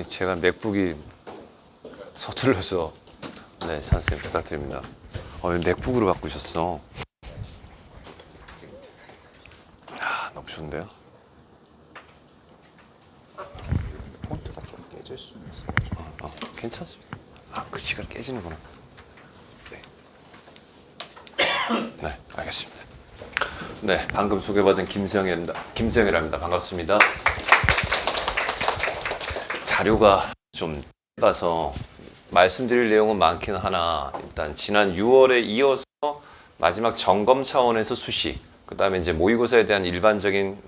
제가 맥북이 서툴러서 네, 선생님 부탁드립니다. 왜 맥북으로 바꾸셨어? 너무 좋은데요? 폰트가 좀 깨질 수는 있어요. 괜찮습니다. 글씨가 깨지는구나. 네, 알겠습니다. 네, 방금 소개받은 김세영이랍니다. 반갑습니다. 자료가 좀 짧아서 말씀드릴 내용은 많긴 하나, 일단 지난 6월에 이어서 마지막 점검 차원에서 수시, 그 다음에 이제 모의고사에 대한 일반적인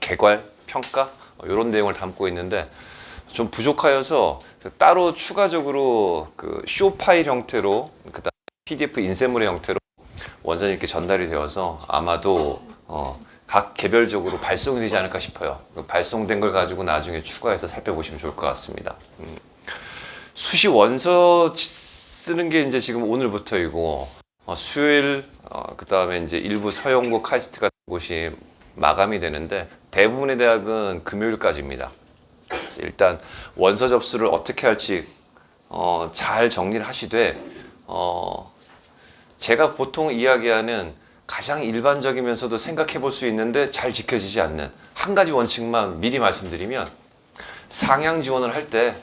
개괄, 평가 이런 내용을 담고 있는데 좀 부족하여서 따로 추가적으로 그 쇼 파일 형태로, 그 다음에 PDF 인쇄물의 형태로 원전이 이렇게 전달이 되어서 아마도 각 개별적으로 발송이 되지 않을까 싶어요. 발송된 걸 가지고 나중에 추가해서 살펴보시면 좋을 것 같습니다. 수시 원서 쓰는 게 이제 지금 오늘부터이고, 수요일, 그 다음에 이제 일부 서영고, 카이스트 같은 곳이 마감이 되는데 대부분의 대학은 금요일까지입니다. 일단 원서 접수를 어떻게 할지 잘 정리를 하시되, 제가 보통 이야기하는 가장 일반적이면서도 생각해 볼 수 있는데 잘 지켜지지 않는 한 가지 원칙만 미리 말씀드리면, 상향 지원을 할 때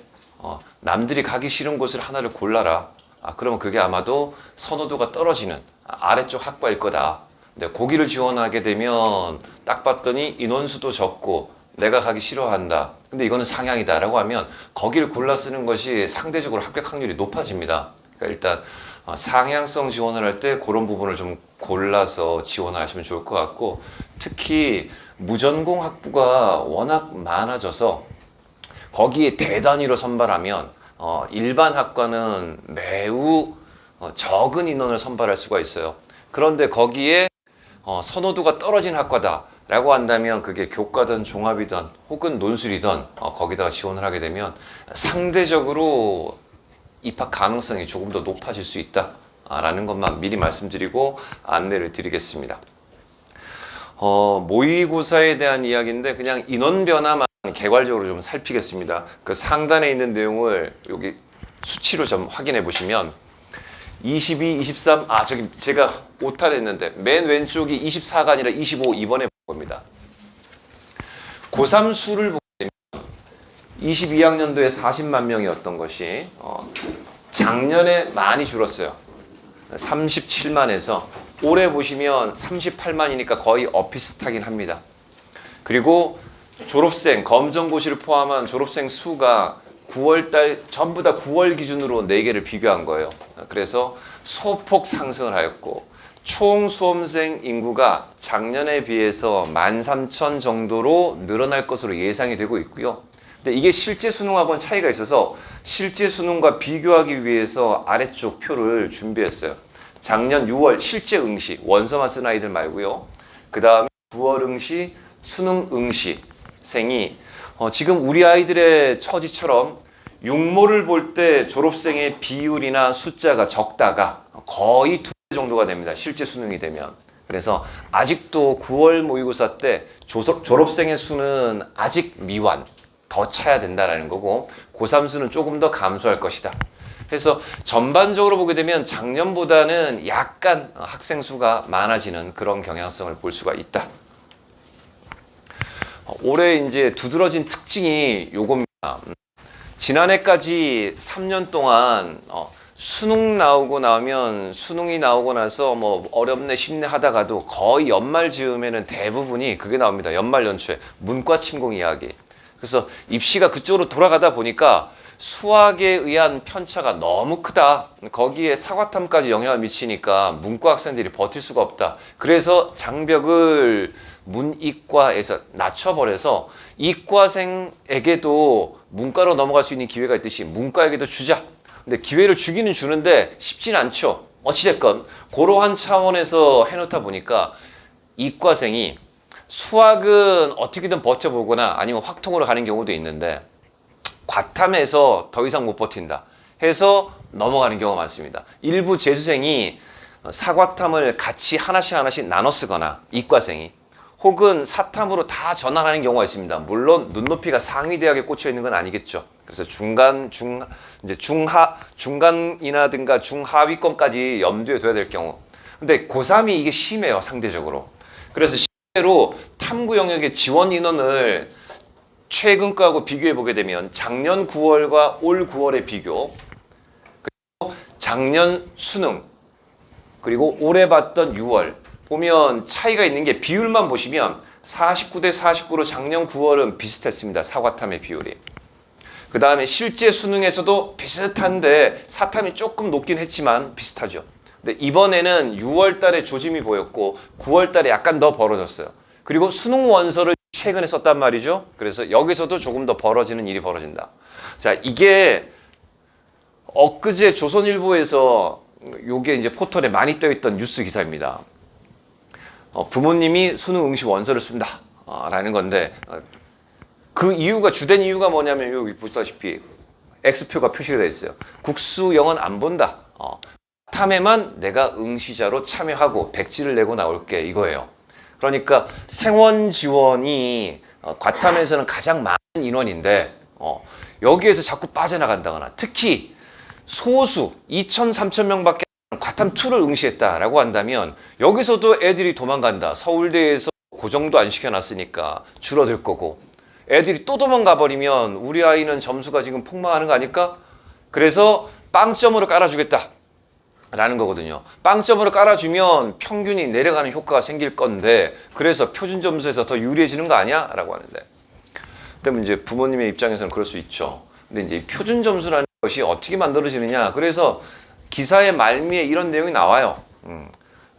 남들이 가기 싫은 곳을 하나를 골라라. 그러면 그게 아마도 선호도가 떨어지는 아래쪽 학과일 거다. 근데 거기를 지원하게 되면 딱 봤더니 인원수도 적고 내가 가기 싫어한다. 근데 이거는 상향이다 라고 하면 거기를 골라 쓰는 것이 상대적으로 합격 확률이 높아집니다. 그러니까 일단 상향성 지원을 할 때 그런 부분을 좀 골라서 지원을 하시면 좋을 것 같고, 특히 무전공 학부가 워낙 많아져서 거기에 대단위로 선발하면 일반 학과는 매우 적은 인원을 선발할 수가 있어요. 그런데 거기에 선호도가 떨어진 학과다 라고 한다면 그게 교과든 종합이든 혹은 논술이든 거기다가 지원을 하게 되면 상대적으로 입학 가능성이 조금 더 높아질 수 있다 라는 것만 미리 말씀드리고 안내를 드리겠습니다. 모의고사에 대한 이야기인데 그냥 인원 변화만 개괄적으로 좀 살피겠습니다. 그 상단에 있는 내용을 여기 수치로 좀 확인해 보시면 22, 23, 저기 제가 오탈했는데 맨 왼쪽이 24가 아니라 25 이번에 본 겁니다. 고3 수를 보게 되면 22학년도에 40만 명이었던 것이 작년에 많이 줄었어요. 37만에서 올해 보시면 38만이니까 거의 엇비슷하긴 합니다. 그리고 졸업생, 검정고시를 포함한 졸업생 수가 9월달 전부 다 9월 기준으로 4개를 비교한 거예요. 그래서 소폭 상승을 하였고 총 수험생 인구가 작년에 비해서 13,000 정도로 늘어날 것으로 예상이 되고 있고요. 근데 이게 실제 수능하고는 차이가 있어서 실제 수능과 비교하기 위해서 아래쪽 표를 준비했어요. 작년 6월 실제 응시, 원서만 쓴 아이들 말고요. 그 다음에 9월 응시, 수능 응시생이 지금 우리 아이들의 처지처럼 육모를 볼 때 졸업생의 비율이나 숫자가 적다가 거의 2배 정도가 됩니다. 실제 수능이 되면. 그래서 아직도 9월 모의고사 때 졸업생의 수는 아직 미완, 더 차야 된다라는 거고 고3 수는 조금 더 감소할 것이다. 그래서 전반적으로 보게 되면 작년보다는 약간 학생 수가 많아지는 그런 경향성을 볼 수가 있다. 올해 이제 두드러진 특징이 요겁니다. 지난해까지 3년 동안 수능이 나오고 나서 뭐 어렵네 쉽네 하다가도 거의 연말 즈음에는 대부분이 그게 나옵니다. 연말 연초에 문과 침공 이야기. 그래서 입시가 그쪽으로 돌아가다 보니까 수학에 의한 편차가 너무 크다. 거기에 사과탐까지 영향을 미치니까 문과 학생들이 버틸 수가 없다. 그래서 장벽을 문이과에서 낮춰버려서 이과생에게도 문과로 넘어갈 수 있는 기회가 있듯이 문과에게도 주자. 근데 기회를 주기는 주는데 쉽진 않죠. 어찌됐건 그러한 차원에서 해놓다 보니까 이과생이 수학은 어떻게든 버텨보거나 아니면 확통으로 가는 경우도 있는데 과탐에서 더 이상 못 버틴다 해서 넘어가는 경우가 많습니다. 일부 재수생이 사과탐을 같이 하나씩 나눠 쓰거나 이과생이 혹은 사탐으로 다 전환하는 경우가 있습니다. 물론 눈높이가 상위 대학에 꽂혀 있는 건 아니겠죠. 그래서 중간이나든가 중하위권까지 염두에 둬야 될 경우. 근데 고3이 이게 심해요, 상대적으로. 그래서 실제로 탐구 영역의 지원 인원을 최근 거하고 비교해 보게 되면 작년 9월과 올 9월의 비교, 그리고 작년 수능, 그리고 올해 봤던 6월 보면 차이가 있는 게 비율만 보시면 49대 49로 작년 9월은 비슷했습니다. 사과탐의 비율이. 그 다음에 실제 수능에서도 비슷한데 사탐이 조금 높긴 했지만 비슷하죠. 근데 이번에는 6월 달에 조짐이 보였고 9월 달에 약간 더 벌어졌어요. 그리고 수능 원서를 최근에 썼단 말이죠. 그래서 여기서도 조금 더 벌어지는 일이 벌어진다. 자, 이게 엊그제 조선일보에서 요게 이제 포털에 많이 떠있던 뉴스 기사입니다. 부모님이 수능 응시 원서를 쓴다 라는 건데 그 이유가 주된 이유가 뭐냐면 여기 보시다시피 X표가 표시가 되어 있어요. 국수 영어는 안 본다. 탐에만 내가 응시자로 참여하고 백지를 내고 나올게 이거예요. 그러니까 생원 지원이 과탐에서는 가장 많은 인원인데 여기에서 자꾸 빠져나간다거나 특히 소수 2,000, 3,000명밖에 과탐2를 응시했다라고 한다면 여기서도 애들이 도망간다. 서울대에서 고정도 안 시켜놨으니까 줄어들 거고 애들이 또 도망가 버리면 우리 아이는 점수가 지금 폭망하는 거 아닐까? 그래서 빵점으로 깔아주겠다 라는 거거든요. 빵점으로 깔아주면 평균이 내려가는 효과가 생길 건데 그래서 표준 점수에서 더 유리해지는 거 아니야? 라고 하는데 그러면 이제 부모님의 입장에서는 그럴 수 있죠. 근데 이제 표준 점수라는 것이 어떻게 만들어지느냐. 그래서 기사의 말미에 이런 내용이 나와요.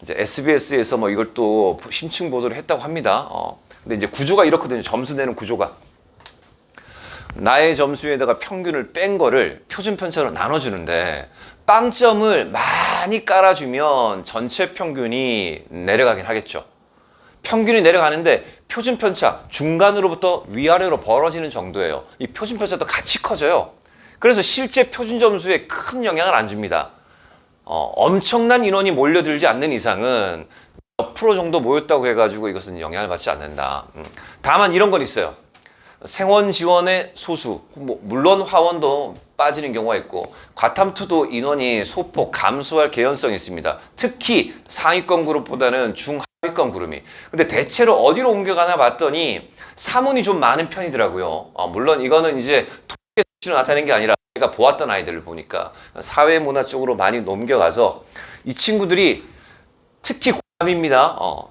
이제 SBS에서 뭐 이걸 또 심층 보도를 했다고 합니다. 근데 이제 구조가 이렇거든요. 점수 내는 구조가. 나의 점수에다가 평균을 뺀 거를 표준 편차로 나눠주는데 빵점을 많이 깔아주면 전체 평균이 내려가긴 하겠죠. 평균이 내려가는데 표준 편차 중간으로부터 위아래로 벌어지는 정도예요. 이 표준 편차도 같이 커져요. 그래서 실제 표준 점수에 큰 영향을 안 줍니다. 엄청난 인원이 몰려들지 않는 이상은 몇 프로 정도 모였다고 해가지고 이것은 영향을 받지 않는다. 다만 이런 건 있어요. 생원 지원의 소수, 물론 화원도 빠지는 경우가 있고 과탐2도 인원이 소폭 감소할 개연성이 있습니다. 특히 상위권 그룹보다는 중하위권 그룹이. 근데 대체로 어디로 옮겨가나 봤더니 사문이 좀 많은 편이더라고요. 물론 이거는 이제 통계 수치로 나타낸 게 아니라 제가 보았던 아이들을 보니까 사회문화 쪽으로 많이 넘겨가서 이 친구들이 특히 고3입니다.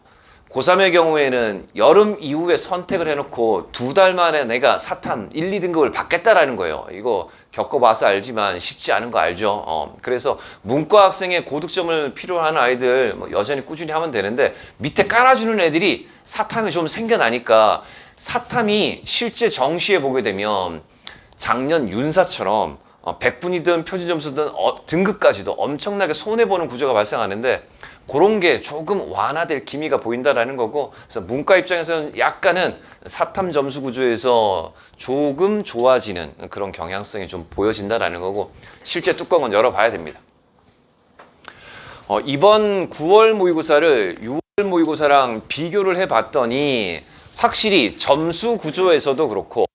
고3의 경우에는 여름 이후에 선택을 해놓고 2달 만에 내가 사탐 1, 2등급을 받겠다라는 거예요. 이거 겪어봐서 알지만 쉽지 않은 거 알죠. 그래서 문과 학생의 고득점을 필요로 하는 아이들 뭐 여전히 꾸준히 하면 되는데 밑에 깔아주는 애들이 사탐이 좀 생겨나니까 사탐이 실제 정시에 보게 되면 작년 윤사처럼 100분이든 표준점수든 등급까지도 엄청나게 손해보는 구조가 발생하는데 그런 게 조금 완화될 기미가 보인다라는 거고 그래서 문과 입장에서는 약간은 사탐 점수 구조에서 조금 좋아지는 그런 경향성이 좀 보여진다라는 거고 실제 뚜껑은 열어봐야 됩니다. 이번 9월 모의고사를 6월 모의고사랑 비교를 해봤더니 확실히 점수 구조에서도 그렇고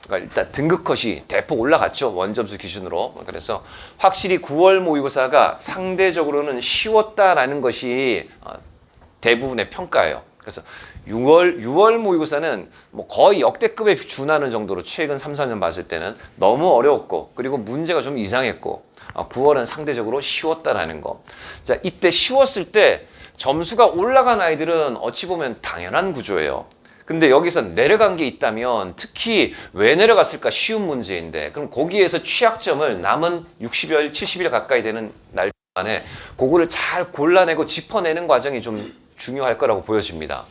그러니까 일단 등급 컷이 대폭 올라갔죠. 원점수 기준으로. 그래서 확실히 9월 모의고사가 상대적으로는 쉬웠다라는 것이 대부분의 평가예요. 그래서 6월 모의고사는 뭐 거의 역대급에 준하는 정도로 최근 3, 4년 봤을 때는 너무 어려웠고 그리고 문제가 좀 이상했고 9월은 상대적으로 쉬웠다라는 거. 자, 이때 쉬웠을 때 점수가 올라간 아이들은 어찌 보면 당연한 구조예요. 근데 여기서 내려간 게 있다면 특히 왜 내려갔을까 쉬운 문제인데 그럼 거기에서 취약점을 남은 60일, 70일 가까이 되는 날 동안에 그거를 잘 골라내고 짚어내는 과정이 좀 중요할 거라고 보여집니다.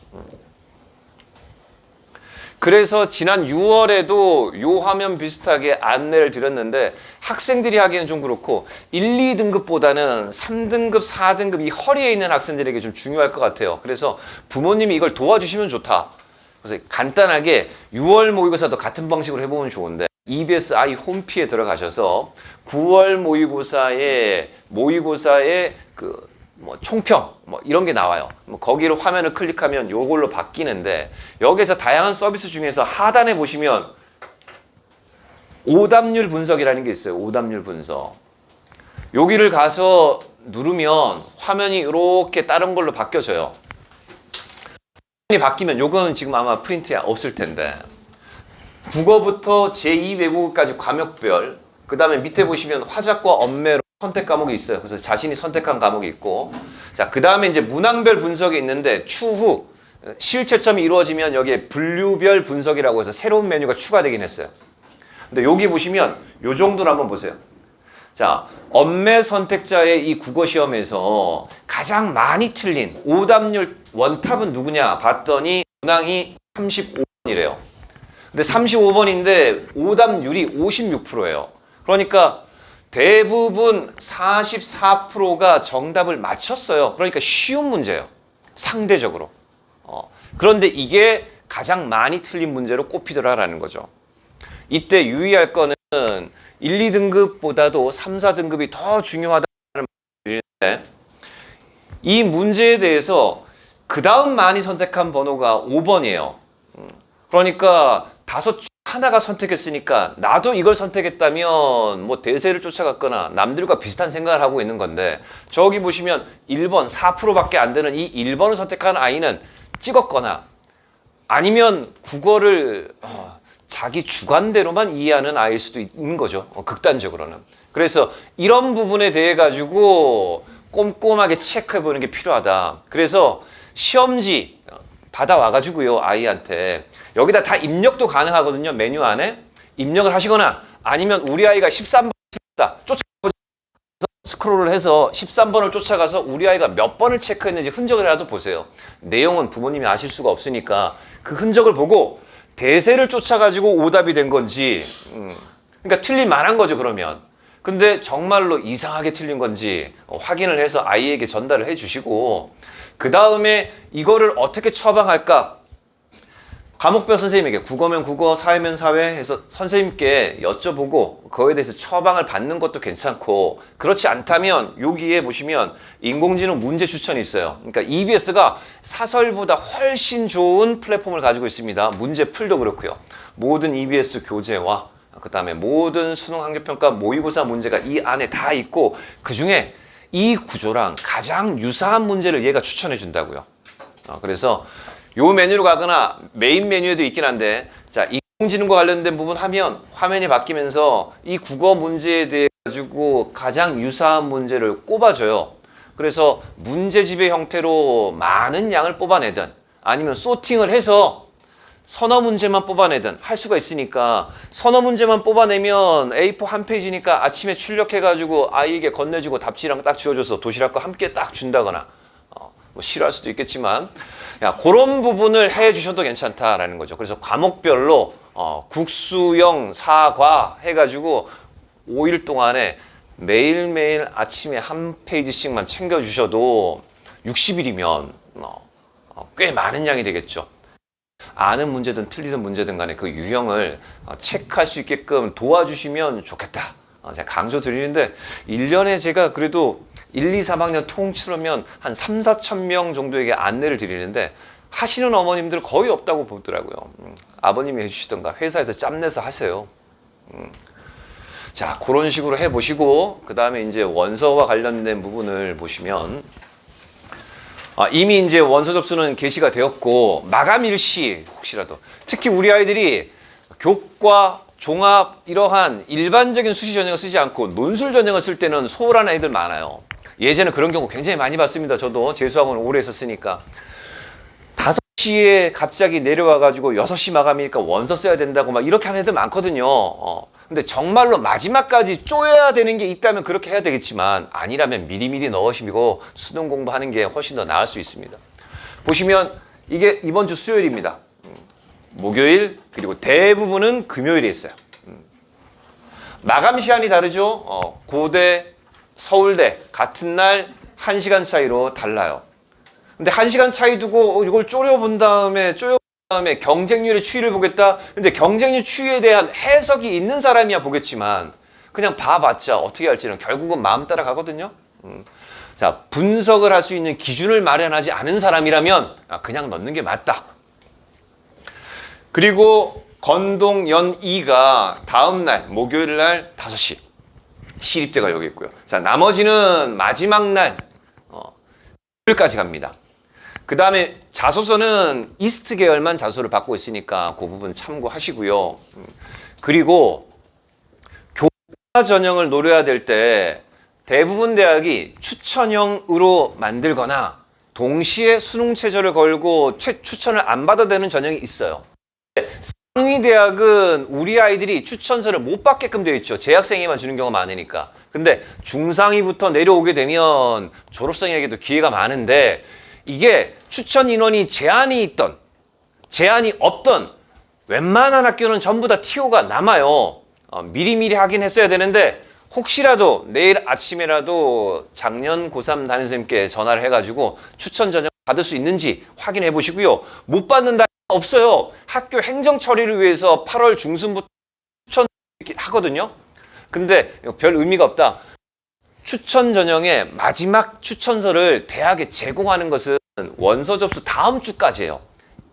그래서 지난 6월에도 요 화면 비슷하게 안내를 드렸는데 학생들이 하기에는 좀 그렇고 1, 2등급보다는 3등급, 4등급 이 허리에 있는 학생들에게 좀 중요할 것 같아요. 그래서 부모님이 이걸 도와주시면 좋다. 그래서 간단하게 6월 모의고사도 같은 방식으로 해보면 좋은데 EBS I 홈피에 들어가셔서 9월 모의고사의 그 뭐 총평 뭐 이런 게 나와요. 뭐 거기로 화면을 클릭하면 요걸로 바뀌는데 여기서 다양한 서비스 중에서 하단에 보시면 오답률 분석이라는 게 있어요. 오답률 분석. 여기를 가서 누르면 화면이 이렇게 다른 걸로 바뀌어져요. 화면이 바뀌면 요거는 지금 아마 프린트에 없을 텐데 국어부터 제2 외국어까지 과목별, 그 다음에 밑에 보시면 화작과 언매로 선택 과목이 있어요. 그래서 자신이 선택한 과목이 있고, 자, 그 다음에 이제 문항별 분석이 있는데 추후 실채점이 이루어지면 여기에 분류별 분석이라고 해서 새로운 메뉴가 추가되긴 했어요. 근데 여기 보시면 요 정도를 한번 보세요. 자, 언매 선택자의 이 국어 시험에서 가장 많이 틀린 오답률 원탑은 누구냐 봤더니 문항이 35번이래요. 근데 35번인데 오답률이 56%예요. 그러니까 대부분 44%가 정답을 맞췄어요. 그러니까 쉬운 문제예요. 상대적으로. 그런데 이게 가장 많이 틀린 문제로 꼽히더라라는 거죠. 이때 유의할 거는 1, 2등급보다도 3, 4등급이 더 중요하다는 말인데 이 문제에 대해서 그 다음 많이 선택한 번호가 5번이에요. 그러니까 다섯 중 하나가 선택했으니까 나도 이걸 선택했다면 뭐 대세를 쫓아갔거나 남들과 비슷한 생각을 하고 있는 건데 저기 보시면 1번 4%밖에 안 되는 이 1번을 선택한 아이는 찍었거나 아니면 국어를 자기 주관대로만 이해하는 아이일 수도 있는 거죠. 극단적으로는. 그래서 이런 부분에 대해 가지고 꼼꼼하게 체크해 보는 게 필요하다. 그래서 시험지 받아와 가지고요, 아이한테 여기다 다 입력도 가능하거든요. 메뉴 안에 입력을 하시거나 아니면 우리 아이가 13번 다 스크롤을 해서 13번을 쫓아가서 우리 아이가 몇 번을 체크했는지 흔적이라도 보세요. 내용은 부모님이 아실 수가 없으니까 그 흔적을 보고 대세를 쫓아가지고 오답이 된 건지 그러니까 틀릴 만한 거죠. 그러면 근데 정말로 이상하게 틀린 건지 확인을 해서 아이에게 전달을 해 주시고 그 다음에 이거를 어떻게 처방할까 과목별 선생님에게 국어면 국어, 사회면 사회 해서 선생님께 여쭤보고 그거에 대해서 처방을 받는 것도 괜찮고 그렇지 않다면 여기에 보시면 인공지능 문제 추천이 있어요. 그러니까 EBS가 사설보다 훨씬 좋은 플랫폼을 가지고 있습니다. 문제 풀도 그렇고요. 모든 EBS 교재와 그 다음에 모든 수능 학력평가 모의고사 문제가 이 안에 다 있고 그중에 이 구조랑 가장 유사한 문제를 얘가 추천해 준다고요. 그래서 요 메뉴로 가거나 메인 메뉴에도 있긴 한데 자 인공지능과 관련된 부분 하면 화면이 바뀌면서 이 국어 문제에 대해 가지고 가장 유사한 문제를 꼽아줘요. 그래서 문제집의 형태로 많은 양을 뽑아내든 아니면 소팅을 해서 서너 문제만 뽑아내든 할 수가 있으니까 서너 문제만 뽑아내면 A4 한 페이지니까 아침에 출력해가지고 아이에게 건네주고 답지랑 딱 지워줘서 도시락과 함께 딱 준다거나 뭐 싫어할 수도 있겠지만 그런 부분을 해주셔도 괜찮다라는 거죠. 그래서 과목별로 국수영 사과 해가지고 5일 동안에 매일매일 아침에 한 페이지씩만 챙겨주셔도 60일이면 꽤 많은 양이 되겠죠. 아는 문제든 틀리든 문제든 간에 그 유형을 체크할 수 있게끔 도와주시면 좋겠다. 제가 강조 드리는데 1년에 제가 그래도 1, 2, 3학년 통틀으면 한 3, 4천 명 정도에게 안내를 드리는데 하시는 어머님들 거의 없다고 보더라고요. 아버님이 해주시던가 회사에서 짬내서 하세요. 자, 그런 식으로 해보시고 그 다음에 이제 원서와 관련된 부분을 보시면 이미 이제 원서 접수는 개시가 되었고 마감일시 혹시라도 특히 우리 아이들이 교과, 종합 이러한 일반적인 수시 전형을 쓰지 않고 논술 전형을 쓸 때는 소홀한 애들 많아요. 예전에 그런 경우 굉장히 많이 봤습니다. 저도 재수학원 오래 했었으니까 5시에 갑자기 내려와가지고 6시 마감이니까 원서 써야 된다고 막 이렇게 하는 애들 많거든요. 근데 정말로 마지막까지 쪼여야 되는 게 있다면 그렇게 해야 되겠지만 아니라면 미리미리 넣으시고 수능 공부하는 게 훨씬 더 나을 수 있습니다. 보시면 이게 이번 주 수요일입니다. 목요일 그리고 대부분은 금요일에 있어요. 마감 시간이 다르죠. 고대, 서울대 같은 날 1시간 차이로 달라요. 근데 1시간 차이 두고 이걸 쪼여본 다음에 경쟁률의 추이를 보겠다. 근데 경쟁률 추이에 대한 해석이 있는 사람이야 보겠지만 그냥 봐봤자 어떻게 할지는 결국은 마음 따라 가거든요. 자, 분석을 할 수 있는 기준을 마련하지 않은 사람이라면 그냥 넣는 게 맞다. 그리고 건동연 2가 다음 날 목요일 날 5시 시립대가 여기 있고요. 자, 나머지는 마지막 날 까지 갑니다. 그 다음에 자소서는 이스트 계열만 자소서를 받고 있으니까 그 부분 참고하시고요. 그리고 교과 전형을 노려야 될 때 대부분 대학이 추천형으로 만들거나 동시에 수능 최저를 걸고 추천을 안 받아도 되는 전형이 있어요. 상위 대학은 우리 아이들이 추천서를 못 받게끔 되어 있죠. 재학생에만 주는 경우가 많으니까. 근데 중상위부터 내려오게 되면 졸업생에게도 기회가 많은데 이게 추천 인원이 제한이 있던 제한이 없던 웬만한 학교는 전부 다 TO가 남아요. 미리미리 하긴 했어야 되는데 혹시라도 내일 아침에라도 작년 고3 담임선생님께 전화를 해가지고 추천 전형 받을 수 있는지 확인해 보시고요. 못 받는다 없어요. 학교 행정 처리를 위해서 8월 중순부터 추천 하거든요. 근데 별 의미가 없다. 추천 전형의 마지막 추천서를 대학에 제공하는 것은 원서 접수 다음 주까지예요.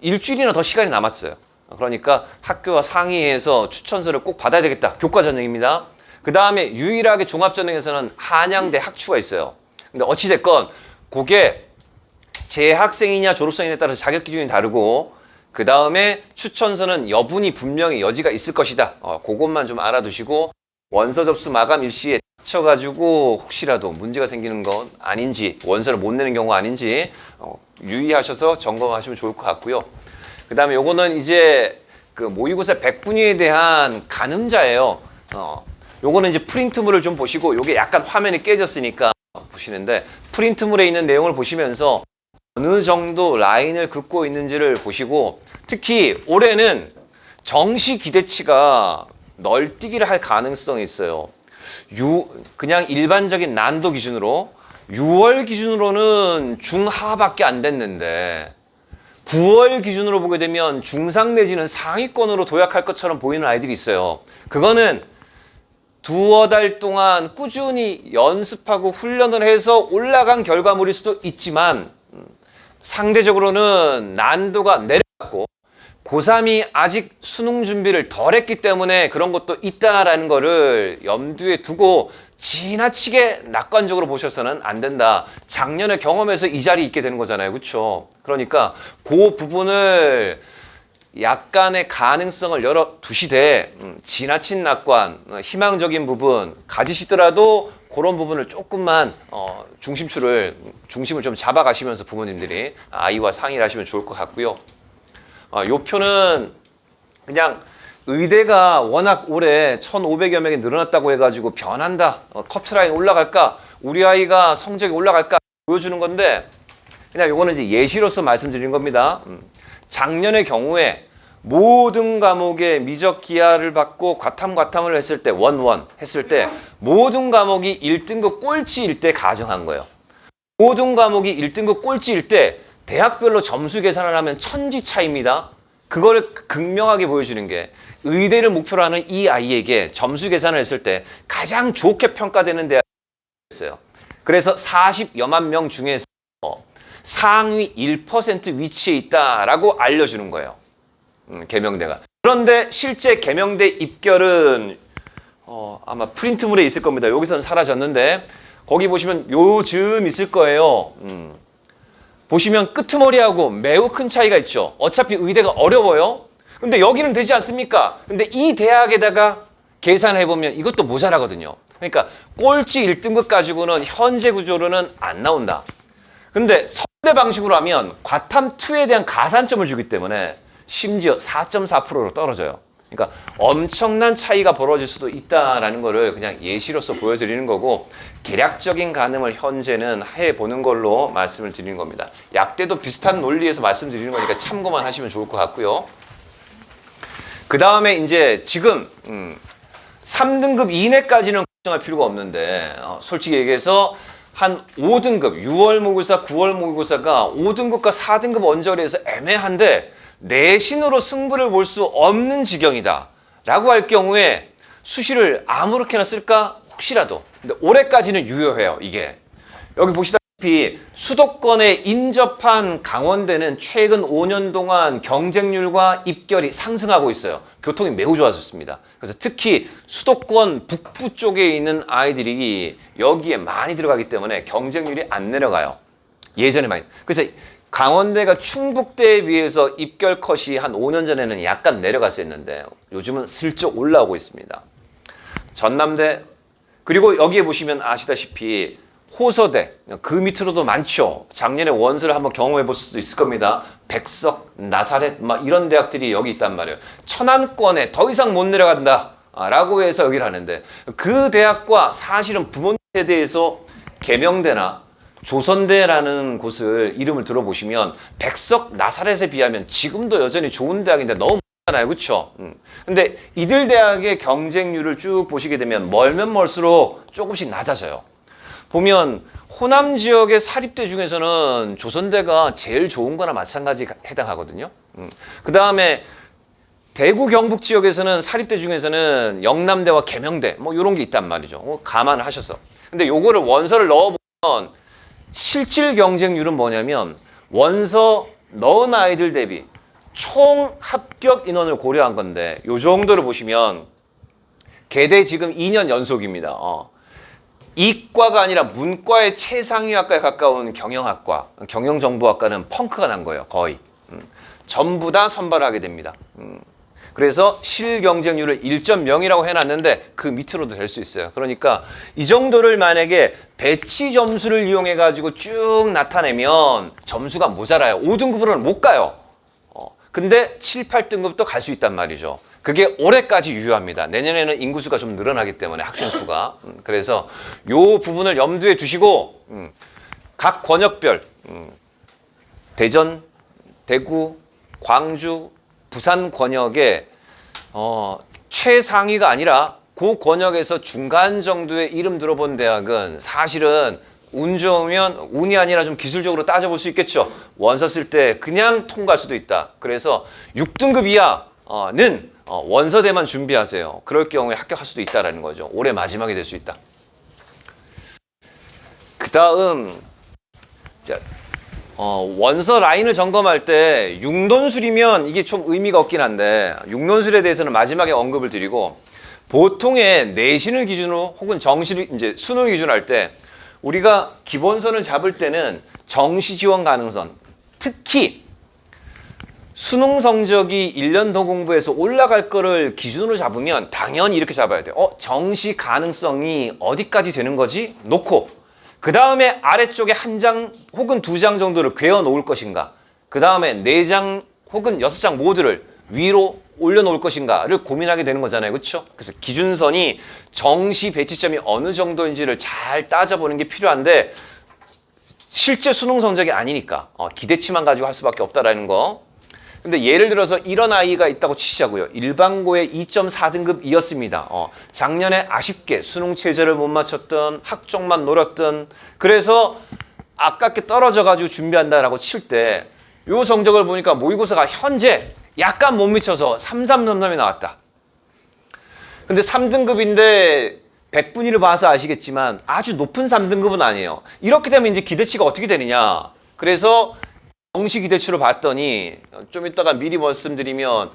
일주일이나 더 시간이 남았어요. 그러니까 학교와 상의해서 추천서를 꼭 받아야 되겠다. 교과 전형입니다. 그 다음에 유일하게 종합 전형에서는 한양대 학추가 있어요. 근데 어찌됐건 그게 재학생이냐 졸업생이냐에 따라서 자격 기준이 다르고 그 다음에 추천서는 여분이 분명히 여지가 있을 것이다. 그것만 좀 알아두시고 원서 접수 마감 일시에 닥쳐가지고 혹시라도 문제가 생기는 건 아닌지 원서를 못 내는 경우가 아닌지 유의하셔서 점검하시면 좋을 것 같고요. 그 다음에 요거는 이제 그 모의고사 100분위에 대한 가늠자예요. 요거는 이제 프린트물을 좀 보시고 요게 약간 화면이 깨졌으니까 보시는데 프린트물에 있는 내용을 보시면서 어느 정도 라인을 긋고 있는지를 보시고 특히 올해는 정시 기대치가 널뛰기를 할 가능성이 있어요. 그냥 일반적인 난도 기준으로 6월 기준으로는 중하밖에 안 됐는데 9월 기준으로 보게 되면 중상 내지는 상위권으로 도약할 것처럼 보이는 아이들이 있어요. 그거는 두어 달 동안 꾸준히 연습하고 훈련을 해서 올라간 결과물일 수도 있지만 상대적으로는 난도가 내려갔고 고3이 아직 수능 준비를 덜 했기 때문에 그런 것도 있다라는 거를 염두에 두고 지나치게 낙관적으로 보셔서는 안 된다. 작년에 경험해서 이 자리에 있게 되는 거잖아요. 그렇죠? 그러니까 그 부분을 약간의 가능성을 열어두시되 지나친 낙관, 희망적인 부분 가지시더라도 그런 부분을 조금만 중심을 좀 잡아가시면서 부모님들이 아이와 상의를 하시면 좋을 것 같고요. 요 표는 그냥 의대가 워낙 올해 1,500여 명이 늘어났다고 해가지고 변한다, 커트라인 올라갈까, 우리 아이가 성적이 올라갈까 보여주는 건데 그냥 요거는 이제 예시로서 말씀드린 겁니다. 작년의 경우에 모든 과목에 미적 기하를 받고 과탐을 했을 때 원원 했을 때 모든 과목이 1등급 꼴찌일 때 가정한 거예요. 모든 과목이 1등급 꼴찌일 때 대학별로 점수 계산을 하면 천지 차이입니다. 그걸 극명하게 보여주는 게 의대를 목표로 하는 이 아이에게 점수 계산을 했을 때 가장 좋게 평가되는 대학이었어요. 그래서 40여만 명 중에서 상위 1% 위치에 있다라고 알려주는 거예요. 개명대가. 그런데 실제 개명대 입결은 아마 프린트물에 있을 겁니다. 여기서는 사라졌는데 거기 보시면 요즘 있을 거예요. 보시면 끄트머리하고 매우 큰 차이가 있죠. 어차피 의대가 어려워요. 근데 여기는 되지 않습니까? 근데 이 대학에다가 계산해보면 이것도 모자라거든요. 그러니까 꼴찌 1등급 가지고는 현재 구조로는 안 나온다. 근데 서울대 방식으로 하면 과탐2에 대한 가산점을 주기 때문에 심지어 4.4%로 떨어져요. 그러니까 엄청난 차이가 벌어질 수도 있다라는 거를 그냥 예시로서 보여드리는 거고 계략적인 가늠을 현재는 해보는 걸로 말씀을 드리는 겁니다. 약대도 비슷한 논리에서 말씀드리는 거니까 참고만 하시면 좋을 것 같고요. 그 다음에 이제 지금 3등급 이내까지는 걱정할 필요가 없는데 솔직히 얘기해서 한 5등급 6월 모의고사 9월 모의고사가 5등급과 4등급 언저리에서 애매한데 내신으로 승부를 볼 수 없는 지경이다 라고 할 경우에 수시를 아무렇게나 쓸까? 혹시라도. 근데 올해까지는 유효해요. 이게 여기 보시다시피 수도권에 인접한 강원대는 최근 5년 동안 경쟁률과 입결이 상승하고 있어요. 교통이 매우 좋아졌습니다. 그래서 특히 수도권 북부 쪽에 있는 아이들이 여기에 많이 들어가기 때문에 경쟁률이 안 내려가요. 예전에 많이. 그래서 강원대가 충북대에 비해서 입결 컷이 한 5년 전에는 약간 내려갔었는데 요즘은 슬쩍 올라오고 있습니다. 전남대, 그리고 여기에 보시면 아시다시피 호서대, 그 밑으로도 많죠. 작년에 원서를 한번 경험해 볼 수도 있을 겁니다. 백석, 나사렛, 막 이런 대학들이 여기 있단 말이에요. 천안권에 더 이상 못 내려간다 라고 해서 여기를 하는데, 그 대학과 사실은 부모님 세대에서 계명대나 조선대라는 곳을 이름을 들어보시면 백석, 나사렛에 비하면 지금도 여전히 좋은 대학인데 너무 많잖아요, 그렇죠? 근데 이들 대학의 경쟁률을 쭉 보시게 되면 멀면 멀수록 조금씩 낮아져요. 보면 호남 지역의 사립대 중에서는 조선대가 제일 좋은 거나 마찬가지 해당하거든요. 그 다음에 대구 경북 지역에서는 사립대 중에서는 영남대와 계명대 뭐 이런 게 있단 말이죠. 감안을 하셔서. 근데 요거를 원서를 넣어보면 실질 경쟁률은 뭐냐면 원서 넣은 아이들 대비 총 합격 인원을 고려한 건데 요 정도를 보시면 개대 지금 2년 연속입니다. 이과가 아니라 문과의 최상위학과에 가까운 경영학과, 경영정보학과는 펑크가 난 거예요. 거의. 전부 다 선발을 하게 됩니다. 그래서 실경쟁률을 1.0이라고 해놨는데 그 밑으로도 될 수 있어요. 그러니까 이 정도를 만약에 배치 점수를 이용해 가지고 쭉 나타내면 점수가 모자라요. 5등급으로는 못 가요. 근데 7, 8등급도 갈 수 있단 말이죠. 그게 올해까지 유효합니다. 내년에는 인구수가 좀 늘어나기 때문에 학생 수가. 그래서 요 부분을 염두에 두시고 각 권역별 대전, 대구, 광주, 부산 권역에 최상위가 아니라 그 권역에서 중간 정도의 이름 들어본 대학은 사실은 운 좋으면 운이 아니라 좀 기술적으로 따져볼 수 있겠죠. 원서 쓸 때 그냥 통과할 수도 있다. 그래서 6등급 이하는 원서대만 준비하세요. 그럴 경우에 합격할 수도 있다는 거죠. 올해 마지막이 될 수 있다. 그 다음 원서 라인을 점검할 때 6논술이면 이게 좀 의미가 없긴 한데 6논술에 대해서는 마지막에 언급을 드리고, 보통의 내신을 기준으로 혹은 정시를 이제 수능을 기준으로 할 때 우리가 기본선을 잡을 때는 정시 지원 가능성, 특히 수능 성적이 1년 더 공부해서 올라갈 거를 기준으로 잡으면 당연히 이렇게 잡아야 돼요. 정시 가능성이 어디까지 되는 거지? 놓고 그 다음에 아래쪽에 한 장 혹은 2장 정도를 괴어 놓을 것인가, 그 다음에 4장 혹은 6장 모두를 위로 올려놓을 것인가를 고민하게 되는 거잖아요. 그렇죠? 그래서 기준선이 정시 배치점이 어느 정도인지를 잘 따져보는 게 필요한데 실제 수능 성적이 아니니까 기대치만 가지고 할 수밖에 없다라는 거. 근데 예를 들어서 이런 아이가 있다고 치자고요. 일반고의 2.4등급이었습니다. 작년에 아쉽게 수능 최저를 못 맞췄던, 학종만 노렸던, 그래서 아깝게 떨어져가지고 준비한다라고 칠 때 요 성적을 보니까 모의고사가 현재 약간 못 미쳐서 3333이 나왔다. 근데 3등급인데 100분위를 봐서 아시겠지만 아주 높은 3등급은 아니에요. 이렇게 되면 이제 기대치가 어떻게 되느냐. 그래서 정시 기대치로 봤더니 좀 이따가 미리 말씀드리면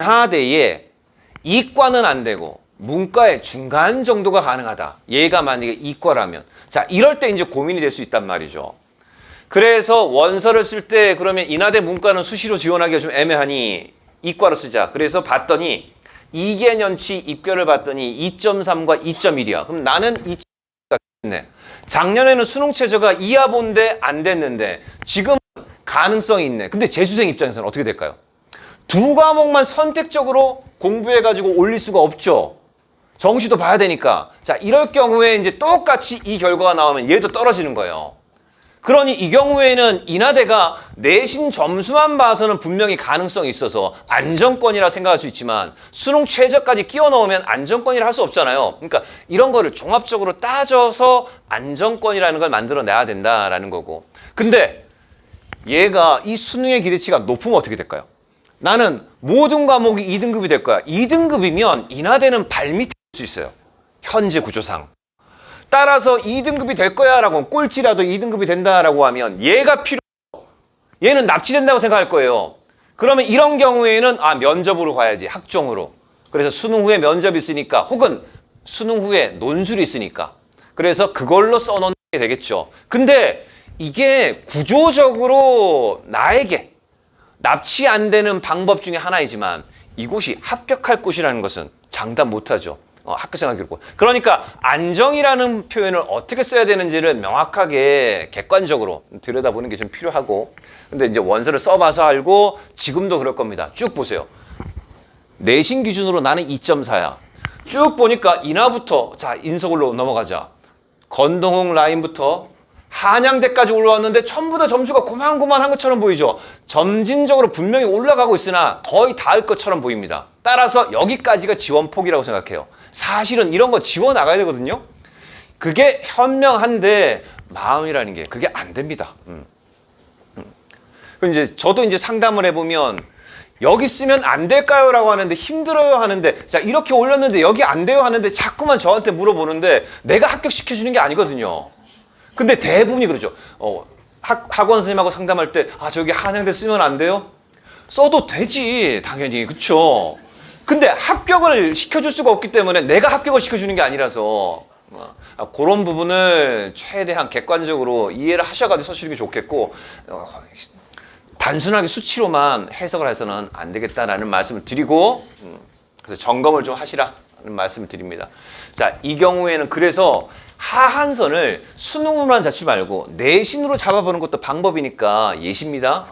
인하대에 이과는 안 되고 문과의 중간 정도가 가능하다. 얘가 만약에 이과라면. 자, 이럴 때 이제 고민이 될 수 있단 말이죠. 그래서 원서를 쓸 때 그러면 인하대 문과는 수시로 지원하기가 좀 애매하니 이과로 쓰자. 그래서 봤더니 2개년치 입결을 봤더니 2.3과 2.1이야. 그럼 나는 2.1가 있네. 작년에는 수능 최저가 이하 본데 안 됐는데 지금 가능성이 있네. 근데 재수생 입장에서는 어떻게 될까요? 두 과목만 선택적으로 공부해가지고 올릴 수가 없죠. 정시도 봐야 되니까. 자, 이럴 경우에 이제 똑같이 이 결과가 나오면 얘도 떨어지는 거예요. 그러니 이 경우에는 인하대가 내신 점수만 봐서는 분명히 가능성이 있어서 안정권이라 생각할 수 있지만 수능 최저까지 끼워 넣으면 안정권이라 할 수 없잖아요. 그러니까 이런 거를 종합적으로 따져서 안정권이라는 걸 만들어내야 된다라는 거고. 근데 얘가 이 수능의 기대치가 높으면 어떻게 될까요? 나는 모든 과목이 2등급이 될 거야. 2등급이면 인하대는 발밑에 수 있어요. 현재 구조상. 따라서 2등급이 될 거야 라고, 꼴찌라도 2등급이 된다라고 하면 얘가 얘는 납치된다고 생각할 거예요. 그러면 이런 경우에는 면접으로 가야지, 학종으로. 그래서 수능 후에 면접이 있으니까, 혹은 수능 후에 논술이 있으니까. 그래서 그걸로 써놓는 게 되겠죠. 근데 이게 구조적으로 나에게 납치 안 되는 방법 중에 하나이지만 이곳이 합격할 곳이라는 것은 장담 못하죠. 학교 생활 기록부. 그러니까 안정이라는 표현을 어떻게 써야 되는지를 명확하게 객관적으로 들여다보는 게 좀 필요하고, 근데 이제 원서를 써봐서 알고, 지금도 그럴 겁니다. 쭉 보세요. 내신 기준으로 나는 2.4야. 쭉 보니까 인하부터, 자, 인서울로 넘어가자. 건동홍 라인부터 한양대까지 올라왔는데 전부 다 점수가 고만고만한 것처럼 보이죠. 점진적으로 분명히 올라가고 있으나 거의 닿을 것처럼 보입니다. 따라서 여기까지가 지원폭이라고 생각해요. 사실은 이런 거 지워 나가야 되거든요. 그게 현명한데 마음이라는 게 그게 안 됩니다. 이제 저도 이제 상담을 해보면 여기 쓰면 안 될까요? 라고 하는데 힘들어요 하는데, 자, 이렇게 올렸는데 여기 안 돼요 하는데 자꾸만 저한테 물어보는데 내가 합격시켜주는 게 아니거든요. 근데 대부분이 그러죠. 학원 선생님하고 상담할 때, 저기 한양대 쓰면 안 돼요? 써도 되지, 당연히. 그쵸? 근데 합격을 시켜줄 수가 없기 때문에 내가 합격을 시켜주는 게 아니라서, 그런 부분을 최대한 객관적으로 이해를 하셔가지고 써주는 게 좋겠고, 단순하게 수치로만 해석을 해서는 안 되겠다라는 말씀을 드리고, 그래서 점검을 좀 하시라는 말씀을 드립니다. 자, 이 경우에는 그래서 하한선을 수능으로만 잡지 말고 내신으로 잡아보는 것도 방법이니까 예시입니다.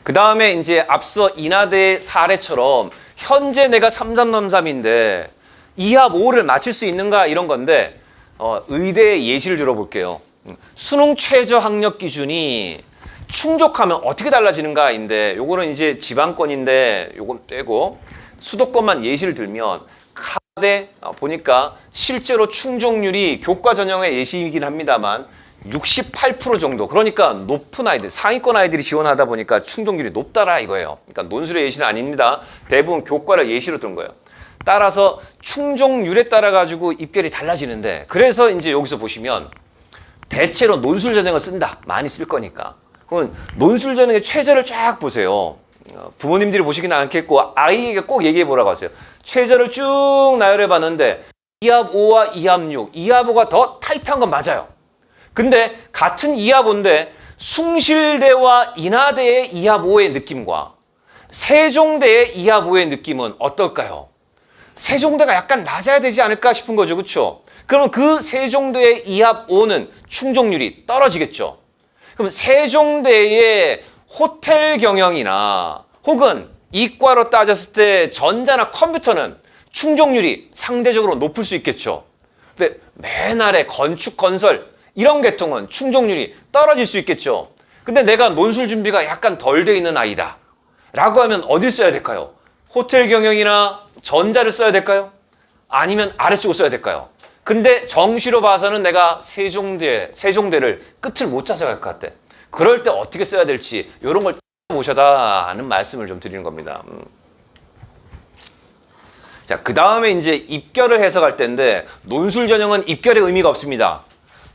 그 다음에 이제 앞서 인하대 사례처럼 현재 내가 3333인데 2합 5를 맞출 수 있는가 이런 건데, 의대의 예시를 들어볼게요. 수능 최저 학력 기준이 충족하면 어떻게 달라지는가인데, 요거는 이제 지방권인데 요건 빼고 수도권만 예시를 들면, 카대 보니까 실제로 충족률이 교과 전형의 예시이긴 합니다만 68% 정도, 그러니까 높은 아이들, 상위권 아이들이 지원하다 보니까 충족률이 높다라 이거예요. 그러니까 논술의 예시는 아닙니다. 대부분 교과를 예시로 든 거예요. 따라서 충족률에 따라 가지고 입결이 달라지는데, 그래서 이제 여기서 보시면 대체로 논술 전형을 쓴다. 많이 쓸 거니까. 그러면 논술 전형의 최저를 쫙 보세요. 부모님들이 보시기는 않겠고 아이에게 꼭 얘기해 보라고 하세요. 최저를 쭉 나열해 봤는데 2합 5와 2합 6, 2합 5가 더 타이트한 건 맞아요. 근데 같은 2합 5인데 숭실대와 인하대의 2합 5의 느낌과 세종대의 2합 5의 느낌은 어떨까요? 세종대가 약간 낮아야 되지 않을까 싶은 거죠. 그렇죠? 그럼 그 세종대의 2합 5는 충족률이 떨어지겠죠. 그럼 세종대의 호텔 경영이나 혹은 이과로 따졌을 때 전자나 컴퓨터는 충족률이 상대적으로 높을 수 있겠죠. 근데 맨날에 건축 건설 이런 계통은 충족률이 떨어질 수 있겠죠. 근데 내가 논술 준비가 약간 덜 돼 있는 아이다 라고 하면 어딜 써야 될까요? 호텔 경영이나 전자를 써야 될까요? 아니면 아래쪽을 써야 될까요? 근데 정시로 봐서는 내가 세종대를 끝을 못 찾아갈 것 같아. 그럴 때 어떻게 써야 될지 이런 걸 보셔다 하는 말씀을 좀 드리는 겁니다. 자, 그 다음에 이제 입결을 해석할 때인데, 논술 전형은 입결의 의미가 없습니다.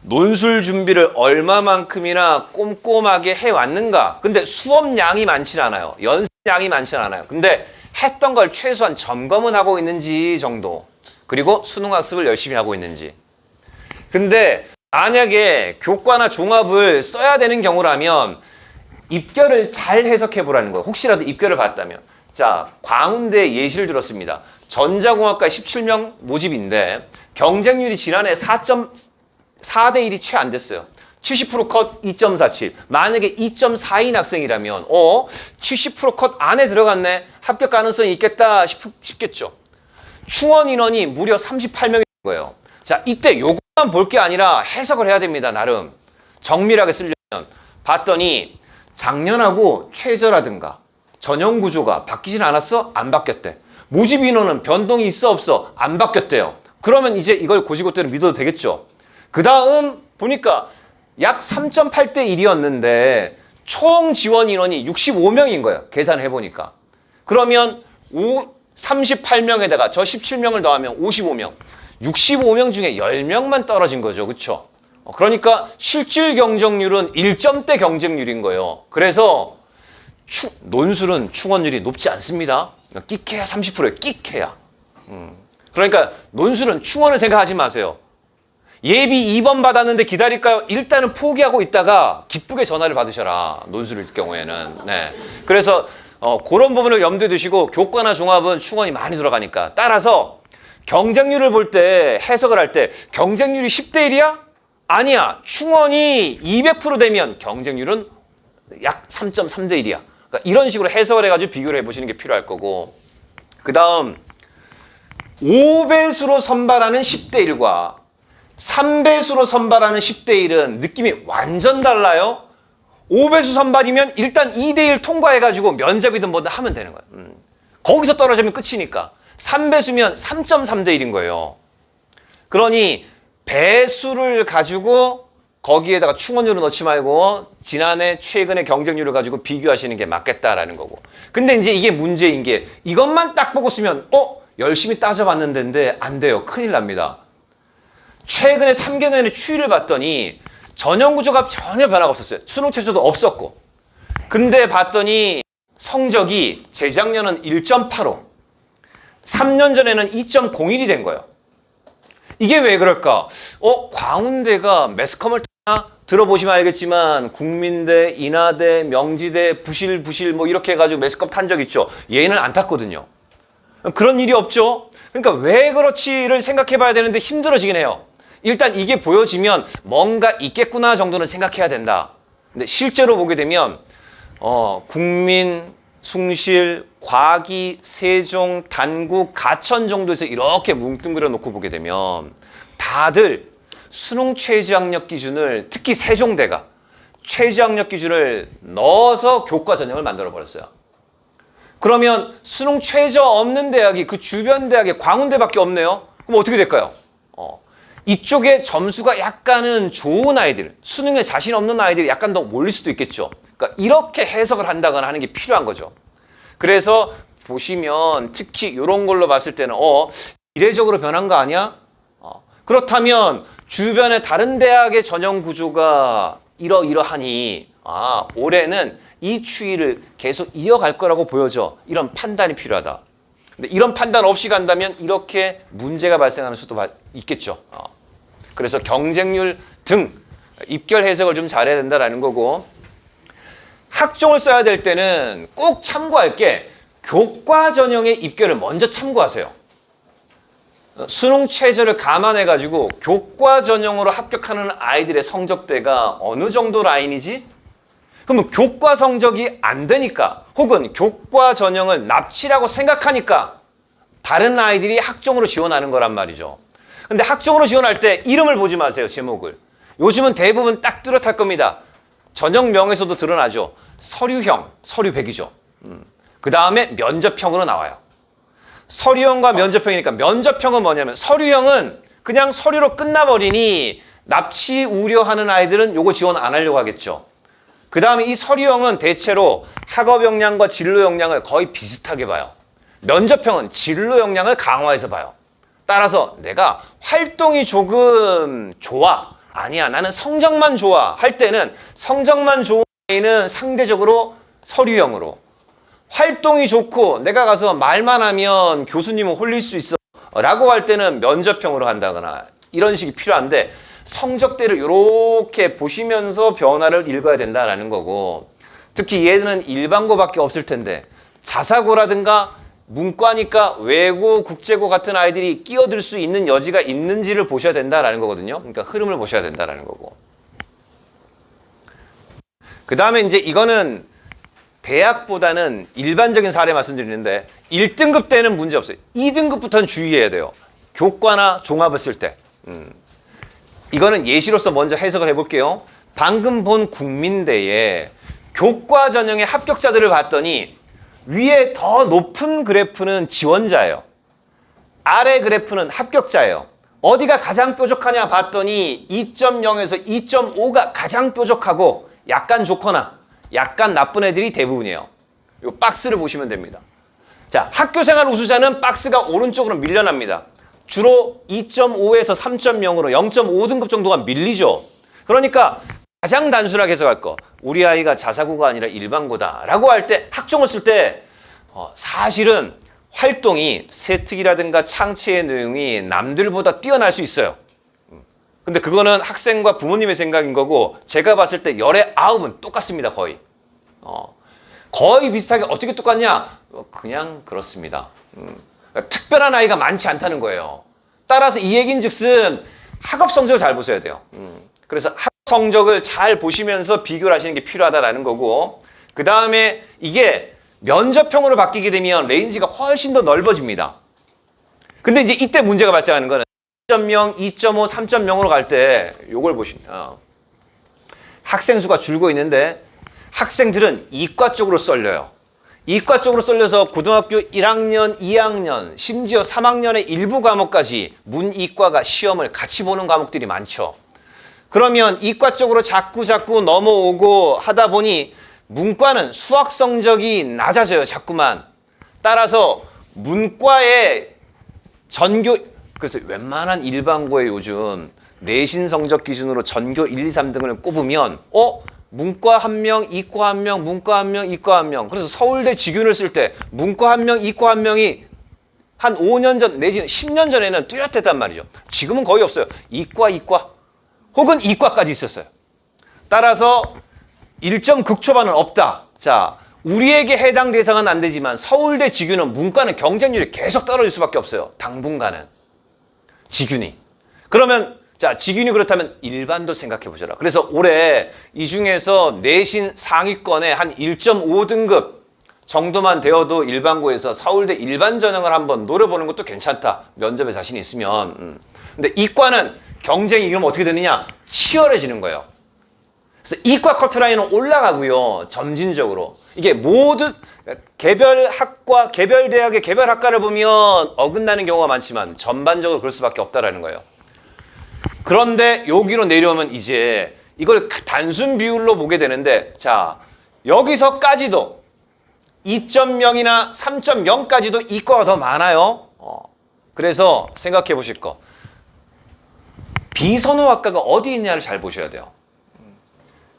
논술 준비를 얼마만큼이나 꼼꼼하게 해왔는가. 근데 수업량이 많진 않아요. 연습량이 많진 않아요. 근데 했던 걸 최소한 점검은 하고 있는지 정도. 그리고 수능 학습을 열심히 하고 있는지. 근데 만약에 교과나 종합을 써야 되는 경우라면 입결을 잘 해석해 보라는 거예요. 혹시라도 입결을 봤다면. 자, 광운대 예시를 들었습니다. 전자공학과 17명 모집인데 경쟁률이 지난해 4.4대 1이 채 안 됐어요. 70% 컷 2.47. 만약에 2.4인 학생이라면 70% 컷 안에 들어갔네. 합격 가능성이 있겠다 싶겠죠. 충원 인원이 무려 38명인 거예요. 자, 이때 요것만 볼 게 아니라 해석을 해야 됩니다. 나름 정밀하게 쓰려면. 봤더니 작년하고 최저라든가 전형 구조가 바뀌진 않았어? 안 바뀌었대. 모집 인원은 변동이 있어 없어? 안 바뀌었대요. 그러면 이제 이걸 고지고대로 믿어도 되겠죠. 그 다음 보니까 약 3.8대 1이었는데 총 지원 인원이 65명인 거예요. 계산을 해보니까. 그러면 38명에다가 저 17명을 더하면 55명. 65명 중에 10명만 떨어진 거죠. 그렇죠? 그러니까 실질 경쟁률은 1점대 경쟁률인 거예요. 그래서 논술은 충원율이 높지 않습니다. 끽해야 30%예요. 끽해야. 그러니까 논술은 충원을 생각하지 마세요. 예비 2번 받았는데 기다릴까요? 일단은 포기하고 있다가 기쁘게 전화를 받으셔라. 논술일 경우에는. 네. 그래서 그런 부분을 염두에 두시고 교과나 종합은 충원이 많이 들어가니까. 따라서 경쟁률을 볼 때 해석을 할 때 경쟁률이 10대 1이야? 아니야. 충원이 200% 되면 경쟁률은 약 3.3대 1이야. 그러니까 이런 식으로 해석을 해가지고 비교를 해보시는 게 필요할 거고. 그 다음 5배수로 선발하는 10대 1과 3배수로 선발하는 10대 1은 느낌이 완전 달라요. 5배수 선발이면 일단 2대 1 통과해가지고 면접이든 뭐든 하면 되는 거예요. 거기서 떨어지면 끝이니까. 3배수면 3.3대 1인 거예요. 그러니 배수를 가지고 거기에다가 충원율을 넣지 말고 지난해 최근의 경쟁률을 가지고 비교하시는 게 맞겠다라는 거고. 근데 이제 이게 문제인 게 이것만 딱 보고 쓰면 열심히 따져봤는데 안 돼요. 큰일 납니다. 최근에 3개년의 추이를 봤더니 전형 구조가 전혀 변화가 없었어요. 수능 최저도 없었고. 근데 봤더니 성적이 재작년은 1.85, 3년 전에는 2.01이 된 거예요. 이게 왜 그럴까? 광운대가 매스컴을 타나? 들어보시면 알겠지만 국민대, 인하대, 명지대, 부실 뭐 이렇게 해가지고 매스컴 탄 적 있죠. 얘는 안 탔거든요. 그런 일이 없죠. 그러니까 왜 그렇지를 생각해 봐야 되는데 힘들어지긴 해요. 일단 이게 보여지면 뭔가 있겠구나 정도는 생각해야 된다. 근데 실제로 보게 되면 국민, 숭실, 과기, 세종, 단국, 가천 정도에서 이렇게 뭉뚱그려 놓고 보게 되면 다들 수능 최저학력 기준을, 특히 세종대가 최저학력 기준을 넣어서 교과 전형을 만들어 버렸어요. 그러면 수능 최저 없는 대학이 그 주변 대학에 광운대밖에 없네요. 그럼 어떻게 될까요? 이쪽에 점수가 약간은 좋은 아이들, 수능에 자신 없는 아이들이 약간 더 몰릴 수도 있겠죠. 그러니까 이렇게 해석을 한다거나 하는 게 필요한 거죠. 그래서 보시면 특히 이런 걸로 봤을 때는 이례적으로 변한 거 아니야? 그렇다면 주변의 다른 대학의 전형 구조가 이러이러하니 올해는 이 추이를 계속 이어갈 거라고 보여져. 이런 판단이 필요하다. 근데 이런 판단 없이 간다면 이렇게 문제가 발생하는 수도 있겠죠. 그래서 경쟁률 등 입결 해석을 좀 잘해야 된다라는 거고, 학종을 써야 될 때는 꼭 참고할 게 교과 전형의 입결을 먼저 참고하세요. 수능 최저를 감안해가지고 교과 전형으로 합격하는 아이들의 성적대가 어느 정도 라인이지? 그러면 교과 성적이 안 되니까, 혹은 교과 전형을 납치라고 생각하니까 다른 아이들이 학종으로 지원하는 거란 말이죠. 근데 학종으로 지원할 때 이름을 보지 마세요. 제목을. 요즘은 대부분 딱 뚜렷할 겁니다. 전형명에서도 드러나죠. 서류형, 서류100이죠. 그 다음에 면접형으로 나와요. 서류형과 면접형이니까 면접형은 뭐냐면, 서류형은 그냥 서류로 끝나버리니 납치 우려하는 아이들은 요거 지원 안 하려고 하겠죠. 그 다음에 이 서류형은 대체로 학업 역량과 진로 역량을 거의 비슷하게 봐요. 면접형은 진로 역량을 강화해서 봐요. 따라서 내가 활동이 조금 좋아, 아니야 나는 성적만 좋아 할 때는 성적만 좋은 아이는 상대적으로 서류형으로, 활동이 좋고 내가 가서 말만 하면 교수님은 홀릴 수 있어 라고 할 때는 면접형으로 간다거나 이런 식이 필요한데, 성적대를 이렇게 보시면서 변화를 읽어야 된다라는 거고, 특히 얘는 일반고밖에 없을 텐데 자사고라든가 문과니까 외고, 국제고 같은 아이들이 끼어들 수 있는 여지가 있는지를 보셔야 된다라는 거거든요. 그러니까 흐름을 보셔야 된다라는 거고. 그 다음에 이제 이거는 대학보다는 일반적인 사례 말씀드리는데 1등급 때는 문제 없어요. 2등급부터는 주의해야 돼요. 교과나 종합을 쓸 때. 이거는 예시로서 먼저 해석을 해볼게요. 방금 본 국민대에 교과 전형의 합격자들을 봤더니 위에 더 높은 그래프는 지원자예요. 아래 그래프는 합격자예요. 어디가 가장 뾰족하냐 봤더니 2.0에서 2.5가 가장 뾰족하고 약간 좋거나 약간 나쁜 애들이 대부분이에요. 이 박스를 보시면 됩니다. 자, 학교생활 우수자는 박스가 오른쪽으로 밀려납니다. 주로 2.5에서 3.0으로 0.5등급 정도가 밀리죠. 그러니까 가장 단순하게 해석할 거, 우리 아이가 자사고가 아니라 일반고다라고 할 때 학종을 쓸 때 사실은 활동이 세특이라든가 창체의 내용이 남들보다 뛰어날 수 있어요. 근데 그거는 학생과 부모님의 생각인 거고 제가 봤을 때 열의 9은 똑같습니다. 거의. 거의 비슷하게 어떻게 똑같냐? 그냥 그렇습니다. 특별한 아이가 많지 않다는 거예요. 따라서 이 얘기인즉슨 학업 성적을 잘 보셔야 돼요. 그래서 학업 성적을 잘 보시면서 비교를 하시는 게 필요하다라는 거고, 그 다음에 이게 면접형으로 바뀌게 되면 레인지가 훨씬 더 넓어집니다. 근데 이제 이때 문제가 발생하는 거는 2.0, 2.5, 3.0으로 갈 때 요걸 보십니다. 학생 수가 줄고 있는데 학생들은 이과 쪽으로 쏠려요. 이과 쪽으로 쏠려서 고등학교 1학년, 2학년, 심지어 3학년의 일부 과목까지 문이과가 시험을 같이 보는 과목들이 많죠. 그러면 이과 쪽으로 자꾸 넘어오고 하다 보니 문과는 수학 성적이 낮아져요. 자꾸만. 따라서 문과의 그래서 웬만한 일반고에 요즘 내신 성적 기준으로 전교 1, 2, 3등을 꼽으면 문과 1명, 이과 1명, 문과 1명, 이과 1명. 그래서 서울대 직윤을 쓸 때 문과 1명, 이과 1명이 한 5년 전 내지는 10년 전에는 뚜렷했단 말이죠. 지금은 거의 없어요. 이과 혹은 이과까지 있었어요. 따라서 1점 극초반은 없다. 자, 우리에게 해당 대상은 안 되지만 서울대 직윤은 문과는 경쟁률이 계속 떨어질 수밖에 없어요. 당분간은. 직윤이. 그러면 자, 직윤이 그렇다면 일반도 생각해 보셔라. 그래서 올해 이 중에서 내신 상위권에 한 1.5등급 정도만 되어도 일반고에서 서울대 일반 전형을 한번 노려보는 것도 괜찮다. 면접에 자신이 있으면. 근데 이과는 경쟁이 그럼 어떻게 되느냐? 치열해지는 거예요. 그래서 이과 커트라인은 올라가고요. 점진적으로. 이게 모든 개별학과, 개별대학의 개별학과를 보면 어긋나는 경우가 많지만 전반적으로 그럴 수밖에 없다라는 거예요. 그런데 여기로 내려오면 이제 이걸 단순 비율로 보게 되는데, 자, 여기서까지도 2.0이나 3.0까지도 이과가 더 많아요. 그래서 생각해 보실 거. 비선호학과가 어디 있냐를 잘 보셔야 돼요.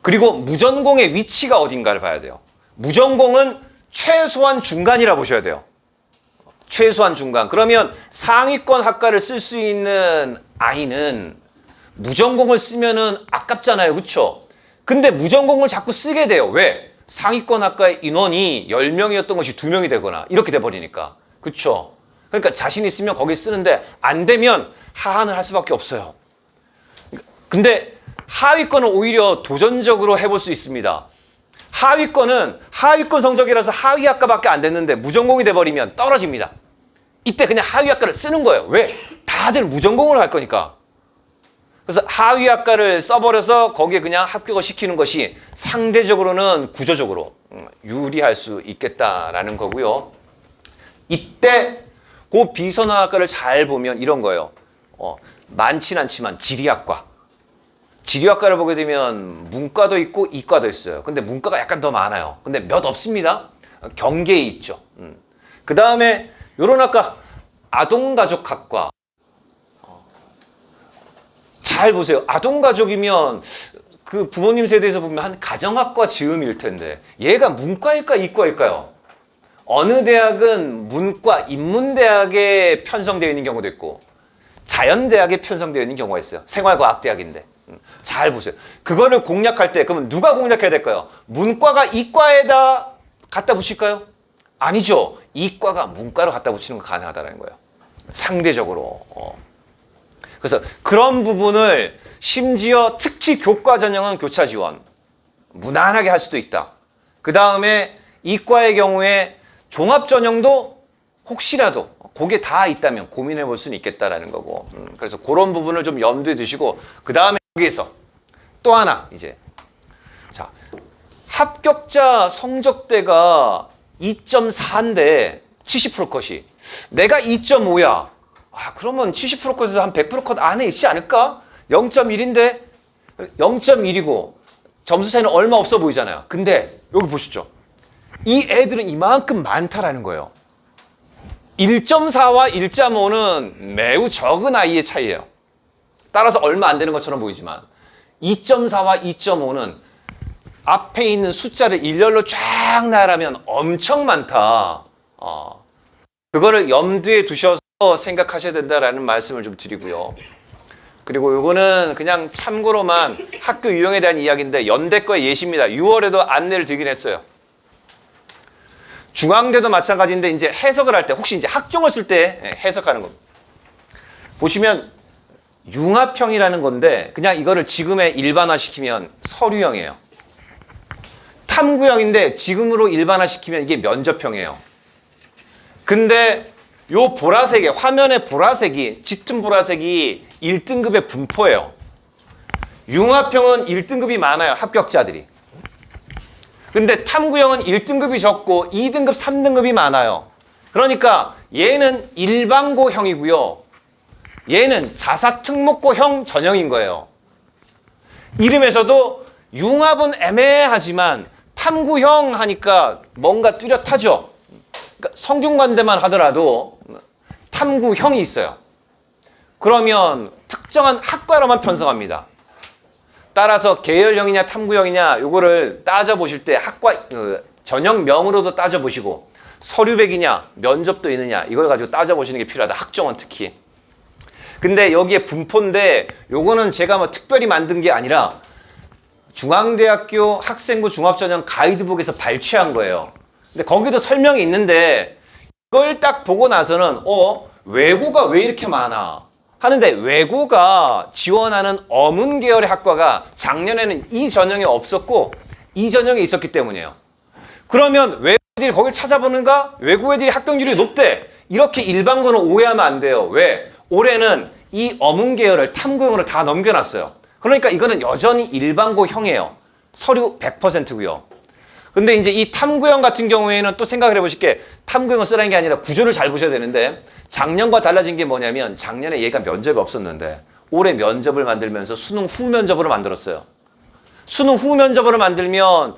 그리고 무전공의 위치가 어딘가를 봐야 돼요. 무전공은 최소한 중간이라 보셔야 돼요. 최소한 중간. 그러면 상위권 학과를 쓸 수 있는 아이는 무전공을 쓰면은 아깝잖아요. 그렇죠? 근데 무전공을 자꾸 쓰게 돼요. 왜? 상위권 학과의 인원이 10명이었던 것이 2명이 되거나 이렇게 돼버리니까. 그렇죠? 그러니까 자신 있으면 거기 쓰는데 안 되면 하한을 할 수밖에 없어요. 근데 하위권은 오히려 도전적으로 해볼 수 있습니다. 하위권 성적이라서 하위 학과밖에 안 됐는데 무전공이 돼버리면 떨어집니다. 이때 그냥 하위 학과를 쓰는 거예요. 왜? 다들 무전공을 할 거니까. 그래서 하위 학과를 써버려서 거기에 그냥 합격을 시키는 것이 상대적으로는 구조적으로 유리할 수 있겠다라는 거고요. 이때 그 비선호학과를 잘 보면 이런 거예요. 많진 않지만 지리학과. 지리학과를 보게 되면 문과도 있고 이과도 있어요. 근데 문과가 약간 더 많아요. 근데 몇 없습니다. 경계에 있죠. 그 다음에 요런 학과 아동가족학과. 잘 보세요. 아동가족이면 그 부모님 세대에서 보면 한 가정학과 즈음일 텐데 얘가 문과일까 이과일까요? 어느 대학은 문과 인문대학에 편성되어 있는 경우도 있고 자연대학에 편성되어 있는 경우가 있어요. 생활과학대학인데. 잘 보세요. 그거를 공략할 때 그러면 누가 공략해야 될까요? 문과가 이과에다 갖다 붙일까요? 아니죠. 이과가 문과로 갖다 붙이는 거 가능하다는 거예요. 상대적으로. 그래서 그런 부분을 심지어 특히 교과 전형은 교차 지원 무난하게 할 수도 있다. 그 다음에 이과의 경우에 종합 전형도 혹시라도 그게 다 있다면 고민해 볼 수는 있겠다라는 거고. 그래서 그런 부분을 좀 염두에 두시고 그 다음에 여기에서 또 하나 이제 자 합격자 성적대가 2.4인데 70% 컷이 내가 2.5야. 그러면 70% 컷에서 한 100% 컷 안에 있지 않을까? 0.1인데 0.1이고 점수 차이는 얼마 없어 보이잖아요. 근데 여기 보시죠. 이 애들은 이만큼 많다라는 거예요. 1.4와 1.5는 매우 적은 아이의 차이예요. 따라서 얼마 안 되는 것처럼 보이지만 2.4와 2.5는 앞에 있는 숫자를 일렬로 쫙 나열하면 엄청 많다. 그거를 염두에 두셔서 생각하셔야 된다라는 말씀을 좀 드리고요. 그리고 요거는 그냥 참고로만 학교 유형에 대한 이야기인데 연대 거의 예시입니다. 6월에도 안내를 드리긴 했어요. 중앙대도 마찬가지인데 이제 해석을 할 때 혹시 이제 학종을 쓸 때 해석하는 겁니다. 보시면 융합형이라는 건데 그냥 이거를 지금의 일반화시키면 서류형이에요. 탐구형인데 지금으로 일반화시키면 이게 면접형이에요. 근데 요 보라색에 화면의 보라색이 짙은 보라색이 1등급의 분포예요. 융합형은 1등급이 많아요. 합격자들이. 근데 탐구형은 1등급이 적고 2등급, 3등급이 많아요. 그러니까 얘는 일반고형이고요. 얘는 자사특목고형 전형인 거예요. 이름에서도 융합은 애매하지만 탐구형 하니까 뭔가 뚜렷하죠. 그러니까 성균관대만 하더라도 탐구형이 있어요. 그러면 특정한 학과로만 편성합니다. 따라서 계열형이냐 탐구형이냐 요거를 따져보실 때 학과 전형명으로도 따져보시고 서류백이냐 면접도 있느냐 이걸 가지고 따져보시는 게 필요하다. 학종은 특히. 근데 여기에 분포인데 요거는 제가 뭐 특별히 만든 게 아니라 중앙대학교 학생부 종합전형 가이드북에서 발췌한 거예요. 근데 거기도 설명이 있는데 이걸 딱 보고 나서는 외고가 왜 이렇게 많아 하는데 외고가 지원하는 어문 계열의 학과가 작년에는 이 전형에 없었고 이 전형에 있었기 때문이에요. 그러면 외고 애들이 거길 찾아보는가? 외고 애들이 합격률이 높대. 이렇게 일반고는 오해하면 안 돼요. 왜? 올해는 이 어문 계열을 탐구형으로 다 넘겨놨어요. 그러니까 이거는 여전히 일반고형이에요. 서류 100%고요. 근데 이제 이 탐구형 같은 경우에는 또 생각을 해보실 게 탐구형을 쓰라는 게 아니라 구조를 잘 보셔야 되는데 작년과 달라진 게 뭐냐면 작년에 얘가 면접이 없었는데 올해 면접을 만들면서 수능 후 면접으로 만들었어요. 수능 후 면접으로 만들면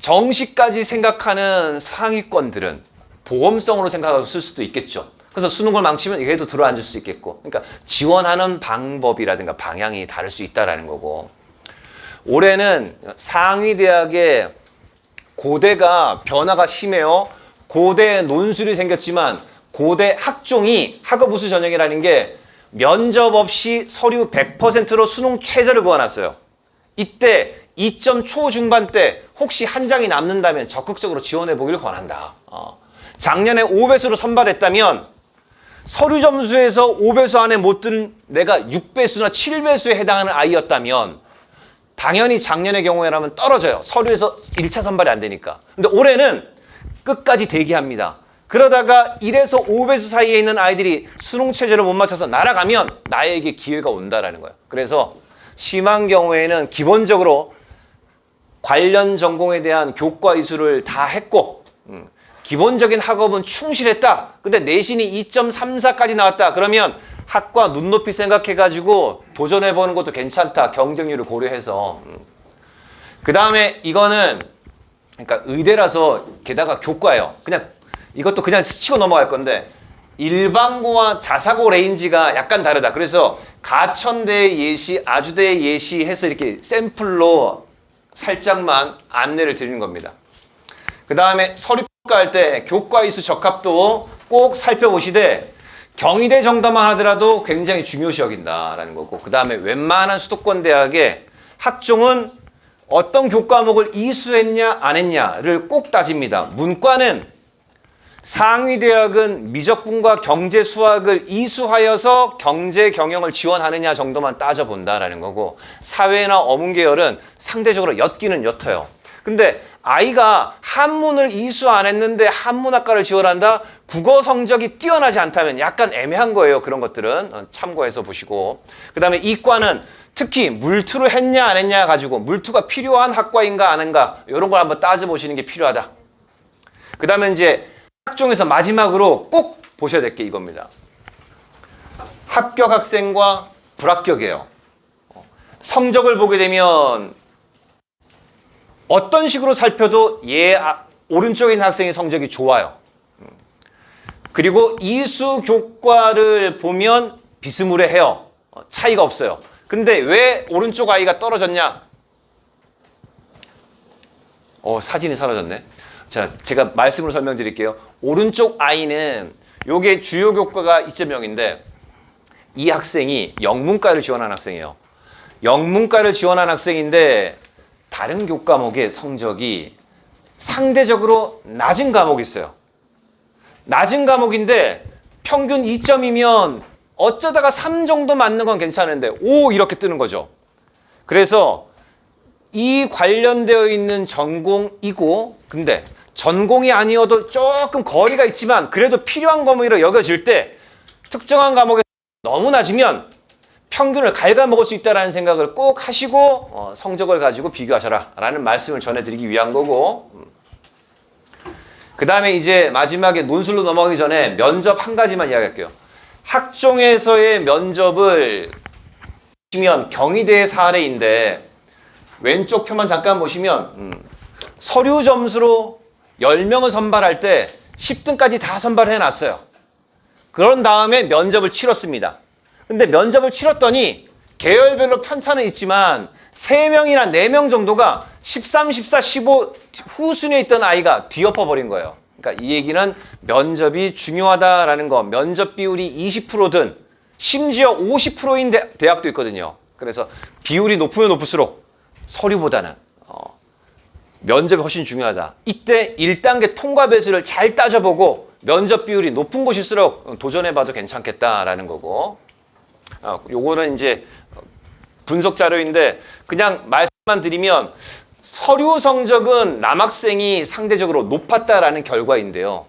정시까지 생각하는 상위권들은 보험성으로 생각해서 쓸 수도 있겠죠. 그래서 수능을 망치면 얘도 들어앉을 수 있겠고 그러니까 지원하는 방법이라든가 방향이 다를 수 있다는 거고 올해는 상위대학의 고대가 변화가 심해요. 고대 논술이 생겼지만 고대 학종이 학업 우수 전형이라는 게 면접 없이 서류 100%로 수능 최저를 그어놨어요. 이때 2점 초중반 때 혹시 한 장이 남는다면 적극적으로 지원해 보길 권한다. 작년에 5배수로 선발했다면 서류 점수에서 5배수 안에 못 든 내가 6배수나 7배수에 해당하는 아이였다면 당연히 작년의 경우에라면 떨어져요. 서류에서 1차 선발이 안 되니까. 근데 올해는 끝까지 대기합니다. 그러다가 1에서 5배수 사이에 있는 아이들이 수능 체제를 못 맞춰서 날아가면 나에게 기회가 온다라는 거예요. 그래서 심한 경우에는 기본적으로 관련 전공에 대한 교과 이수를 다 했고 기본적인 학업은 충실했다. 근데 내신이 2.34까지 나왔다. 그러면 학과 눈높이 생각해가지고 도전해보는 것도 괜찮다. 경쟁률을 고려해서. 그 다음에 이거는 그러니까 의대라서 게다가 교과예요. 그냥 이것도 그냥 스치고 넘어갈 건데 일반고와 자사고 레인지가 약간 다르다. 그래서 가천대 예시, 아주대 예시 해서 이렇게 샘플로 살짝만 안내를 드리는 겁니다. 그 다음에 서류 평가할 때 교과 이수 적합도 꼭 살펴보시되 경희대 정도만 하더라도 굉장히 중요시 여긴다라는 거고 그 다음에 웬만한 수도권 대학의 학종은 어떤 교과목을 이수했냐 안 했냐를 꼭 따집니다. 문과는 상위대학은 미적분과 경제 수학을 이수하여서 경제 경영을 지원하느냐 정도만 따져본다라는 거고 사회나 어문 계열은 상대적으로 옅기는 옅어요. 근데 아이가 한문을 이수 안 했는데 한문학과를 지원한다? 국어 성적이 뛰어나지 않다면 약간 애매한 거예요. 그런 것들은 참고해서 보시고 그 다음에 이과는 특히 물투를 했냐 안 했냐 가지고 물투가 필요한 학과인가 아닌가 이런 걸 한번 따져보시는 게 필요하다. 그 다음에 이제 학종에서 마지막으로 꼭 보셔야 될 게 이겁니다. 합격 학생과 불합격이에요. 성적을 보게 되면 어떤 식으로 살펴도 오른쪽에 있는 학생의 성적이 좋아요. 그리고 이수 교과를 보면 비스무리해요. 차이가 없어요. 근데 왜 오른쪽 아이가 떨어졌냐? 사진이 사라졌네. 자, 제가 말씀으로 설명드릴게요. 오른쪽 아이는 요게 주요 교과가 2.0인데 이 학생이 영문과를 지원한 학생이에요. 영문과를 지원한 학생인데 다른 교과목의 성적이 상대적으로 낮은 과목이 있어요. 낮은 과목인데 평균 2점이면 어쩌다가 3 정도 맞는 건 괜찮은데 5 이렇게 뜨는 거죠. 그래서 이 관련되어 있는 전공이고 근데 전공이 아니어도 조금 거리가 있지만 그래도 필요한 과목으로 여겨질 때 특정한 과목에 너무 낮으면 평균을 갉아먹을 수 있다는 생각을 꼭 하시고 성적을 가지고 비교하셔라 라는 말씀을 전해드리기 위한 거고, 그 다음에 이제 마지막에 논술로 넘어가기 전에 면접 한 가지만 이야기할게요. 학종에서의 면접을 보시면 경희대 사례인데 왼쪽 표만 잠깐 보시면 서류 점수로 10명을 선발할 때 10등까지 다 선발해 놨어요. 그런 다음에 면접을 치렀습니다. 근데 면접을 치렀더니 계열별로 편차는 있지만 3명이나 4명 정도가 13, 14, 15 후순위에 있던 아이가 뒤엎어 버린 거예요. 그러니까 이 얘기는 면접이 중요하다라는 거. 면접 비율이 20%든 심지어 50%인 대학도 있거든요. 그래서 비율이 높으면 높을수록 서류보다는 면접이 훨씬 중요하다. 이때 1단계 통과 배수를 잘 따져보고 면접 비율이 높은 곳일수록 도전해봐도 괜찮겠다라는 거고, 요거는 이제 분석 자료인데 그냥 말씀만 드리면 서류 성적은 남학생이 상대적으로 높았다라는 결과인데요.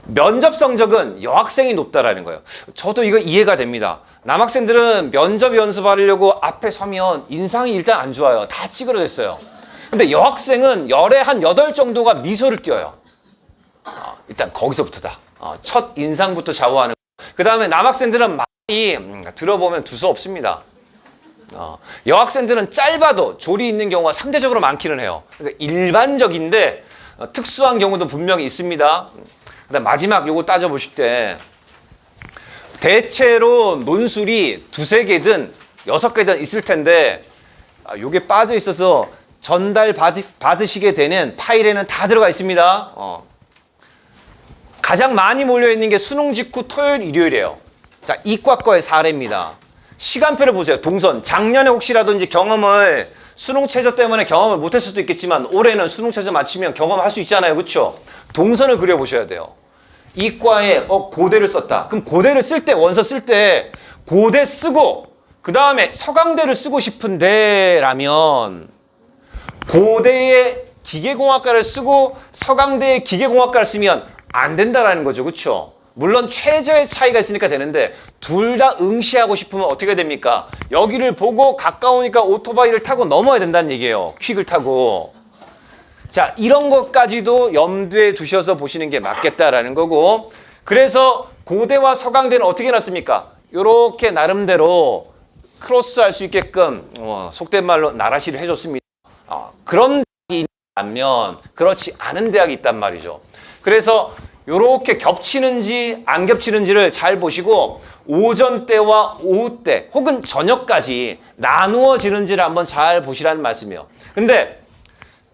면접 성적은 여학생이 높다라는 거예요. 저도 이거 이해가 됩니다. 남학생들은 면접 연습하려고 앞에 서면 인상이 일단 안 좋아요. 다 찌그러졌어요. 근데 여학생은 열에 한 8 정도가 미소를 띄어요. 일단 거기서부터다. 첫 인상부터 좌우하는. 그 다음에 남학생들은 말이 들어보면 두서없습니다. 여학생들은 짧아도 조리 있는 경우가 상대적으로 많기는 해요. 그러니까 일반적인데 특수한 경우도 분명히 있습니다. 그다음 마지막 요거 따져보실 때 대체로 논술이 2, 3개든 6개든 있을 텐데 요게 빠져 있어서 전달 받으시게 되는 파일에는 다 들어가 있습니다. 가장 많이 몰려있는 게 수능 직후 토요일, 일요일이에요. 자, 이과 거의 사례입니다. 시간표를 보세요. 동선. 작년에 혹시라도 이제 경험을 수능 최저 때문에 경험을 못했을 수도 있겠지만 올해는 수능 최저 맞추면 경험할 수 있잖아요. 그렇죠? 동선을 그려보셔야 돼요. 이과에 고대를 썼다. 그럼 고대를 쓸 때, 원서 쓸 때 고대 쓰고 그 다음에 서강대를 쓰고 싶은데 라면 고대의 기계공학과를 쓰고 서강대의 기계공학과를 쓰면 안 된다라는 거죠. 그렇죠? 물론 최저의 차이가 있으니까 되는데 둘 다 응시하고 싶으면 어떻게 됩니까? 여기를 보고 가까우니까 오토바이를 타고 넘어야 된다는 얘기예요. 퀵을 타고. 자, 이런 것까지도 염두에 두셔서 보시는 게 맞겠다라는 거고, 그래서 고대와 서강대는 어떻게 해놨습니까? 요렇게 나름대로 크로스할 수 있게끔 속된 말로 나라시를 해줬습니다. 그런 대학이 있다면 그렇지 않은 대학이 있단 말이죠. 그래서 요렇게 겹치는지 안 겹치는지를 잘 보시고 오전 때와 오후 때 혹은 저녁까지 나누어지는지를 한번 잘 보시라는 말씀이에요. 근데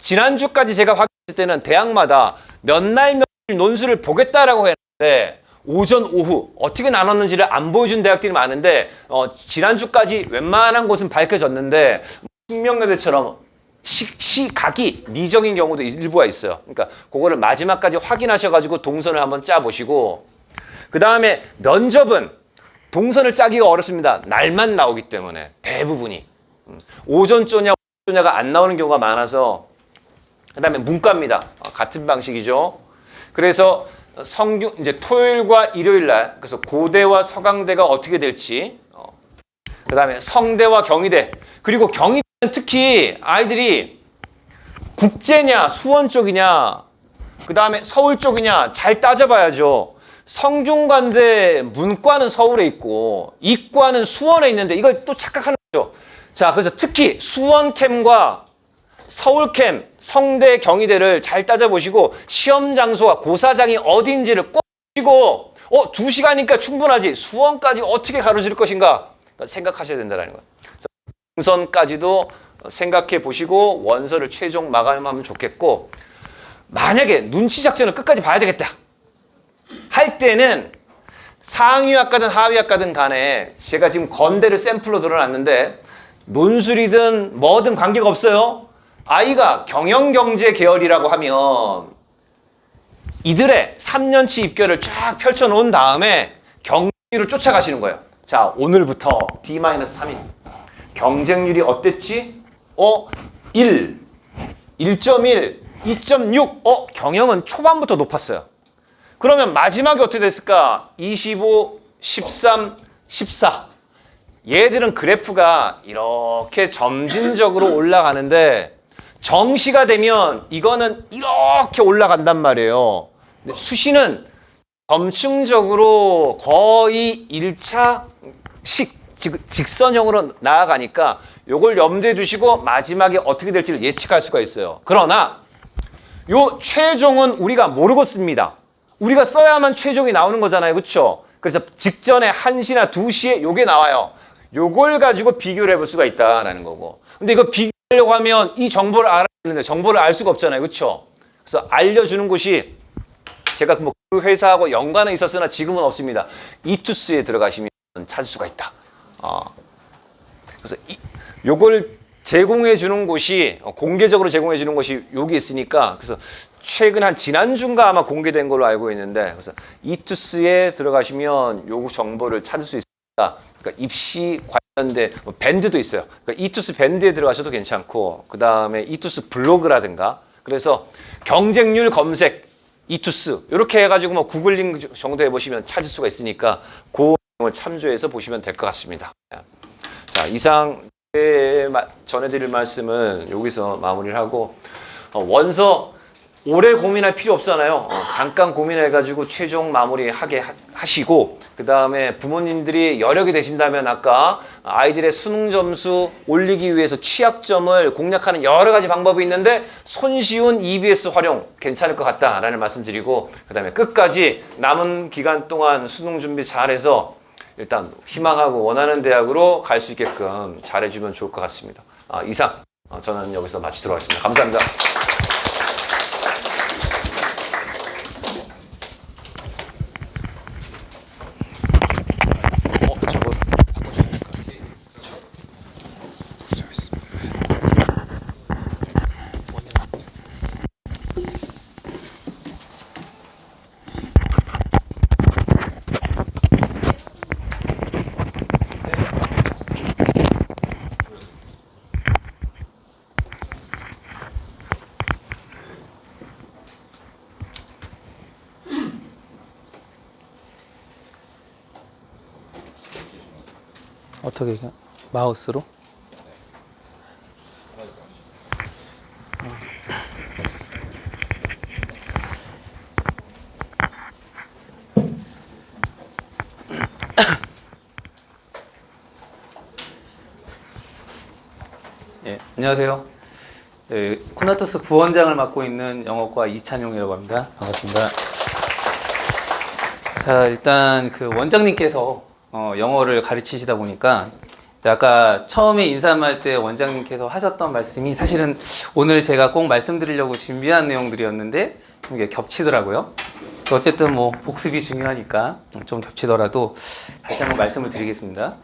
지난주까지 제가 확인했을 때는 대학마다 몇 날 며칠 논술을 보겠다라고 했는데 오전, 오후 어떻게 나눴는지를 안 보여준 대학들이 많은데 지난주까지 웬만한 곳은 밝혀졌는데 신명여대처럼 시각이 미적인 경우도 일부가 있어요. 그러니까 그거를 마지막까지 확인하셔가지고 동선을 한번 짜보시고, 그 다음에 면접은 동선을 짜기가 어렵습니다. 날만 나오기 때문에 대부분이 오전 조냐 오후 조냐가 안 나오는 경우가 많아서. 그 다음에 문과입니다. 같은 방식이죠. 그래서 이제 토요일과 일요일 날, 그래서 고대와 서강대가 어떻게 될지, 그 다음에 성대와 경희대, 그리고 경희대는 특히 아이들이 국제냐 수원 쪽이냐 그 다음에 서울 쪽이냐 잘 따져봐야죠. 성균관대 문과는 서울에 있고 이과는 수원에 있는데 이걸 또 착각하는 거죠. 자, 그래서 특히 수원캠과 서울캠, 성대, 경희대를 잘 따져보시고 시험 장소와 고사장이 어디인지를 꼭 쉬고 2시간이니까 충분하지. 수원까지 어떻게 가로질 것인가 생각하셔야 된다는 거예요. 능선까지도 생각해 보시고 원서를 최종 마감하면 좋겠고, 만약에 눈치 작전을 끝까지 봐야 되겠다 할 때는 상위학과든 하위학과든 간에 제가 지금 건대를 샘플로 들어놨는데 논술이든 뭐든 관계가 없어요. 아이가 경영경제 계열이라고 하면 이들의 3년치 입결을 쫙 펼쳐놓은 다음에 경쟁률을 쫓아가시는 거예요. 자, 오늘부터 D-3인 경쟁률이 어땠지? 1, 1.1, 2.6. 경영은 초반부터 높았어요. 그러면 마지막에 어떻게 됐을까? 25, 13, 14. 얘들은 그래프가 이렇게 점진적으로 올라가는데 정시가 되면 이거는 이렇게 올라간단 말이에요. 근데 수시는 점층적으로 거의 1차식 직선형으로 나아가니까 요걸 염두에 두시고 마지막에 어떻게 될지를 예측할 수가 있어요. 그러나 요 최종은 우리가 모르고 씁니다. 우리가 써야만 최종이 나오는 거잖아요. 그렇죠? 그래서 직전에 1시나 2시에 요게 나와요. 요걸 가지고 비교를 해볼 수가 있다라는 거고. 근데 이거 비교하려고 하면 이 정보를 알아야 되는데 정보를 알 수가 없잖아요. 그렇죠? 그래서 알려주는 곳이 제가 뭐 그 회사하고 연관은 있었으나 지금은 없습니다. 이투스에 들어가시면 찾을 수가 있다. 그래서 요걸 제공해 주는 곳이 공개적으로 제공해 주는 곳이 여기 있으니까, 그래서 최근 한 지난주인가 아마 공개된 걸로 알고 있는데, 그래서 이투스에 들어가시면 요 정보를 찾을 수 있습니다. 그러니까 입시 관련된 밴드도 있어요. 그러니까 이투스 밴드에 들어가셔도 괜찮고, 그 다음에 이투스 블로그라든가, 그래서 경쟁률 검색 이투스 이렇게 해가지고 뭐 구글링 정도 해보시면 찾을 수가 있으니까 그 내용을 참조해서 보시면 될 것 같습니다. 자, 이상 전해드릴 말씀은 여기서 마무리를 하고, 원서 오래 고민할 필요 없잖아요. 잠깐 고민해가지고 최종 마무리하게 하시고, 그 다음에 부모님들이 여력이 되신다면 아까 아이들의 수능 점수 올리기 위해서 취약점을 공략하는 여러 가지 방법이 있는데 손쉬운 EBS 활용 괜찮을 것 같다라는 말씀드리고, 그 다음에 끝까지 남은 기간 동안 수능 준비 잘해서 일단 희망하고 원하는 대학으로 갈 수 있게끔 잘해주면 좋을 것 같습니다. 이상 저는 여기서 마치도록 하겠습니다. 감사합니다. 어떻게 마우스로? 예, 안녕하세요. 코나토스 부원장을 맡고 있는 영어과 이찬용이라고 합니다. 반갑습니다. 자, 일단 그 원장님께서 영어를 가르치시다 보니까 아까 처음에 인사할 때 원장님께서 하셨던 말씀이 사실은 오늘 제가 꼭 말씀드리려고 준비한 내용들이었는데 이게 겹치더라고요. 어쨌든 뭐 복습이 중요하니까 좀 겹치더라도 다시 한번 말씀을 드리겠습니다.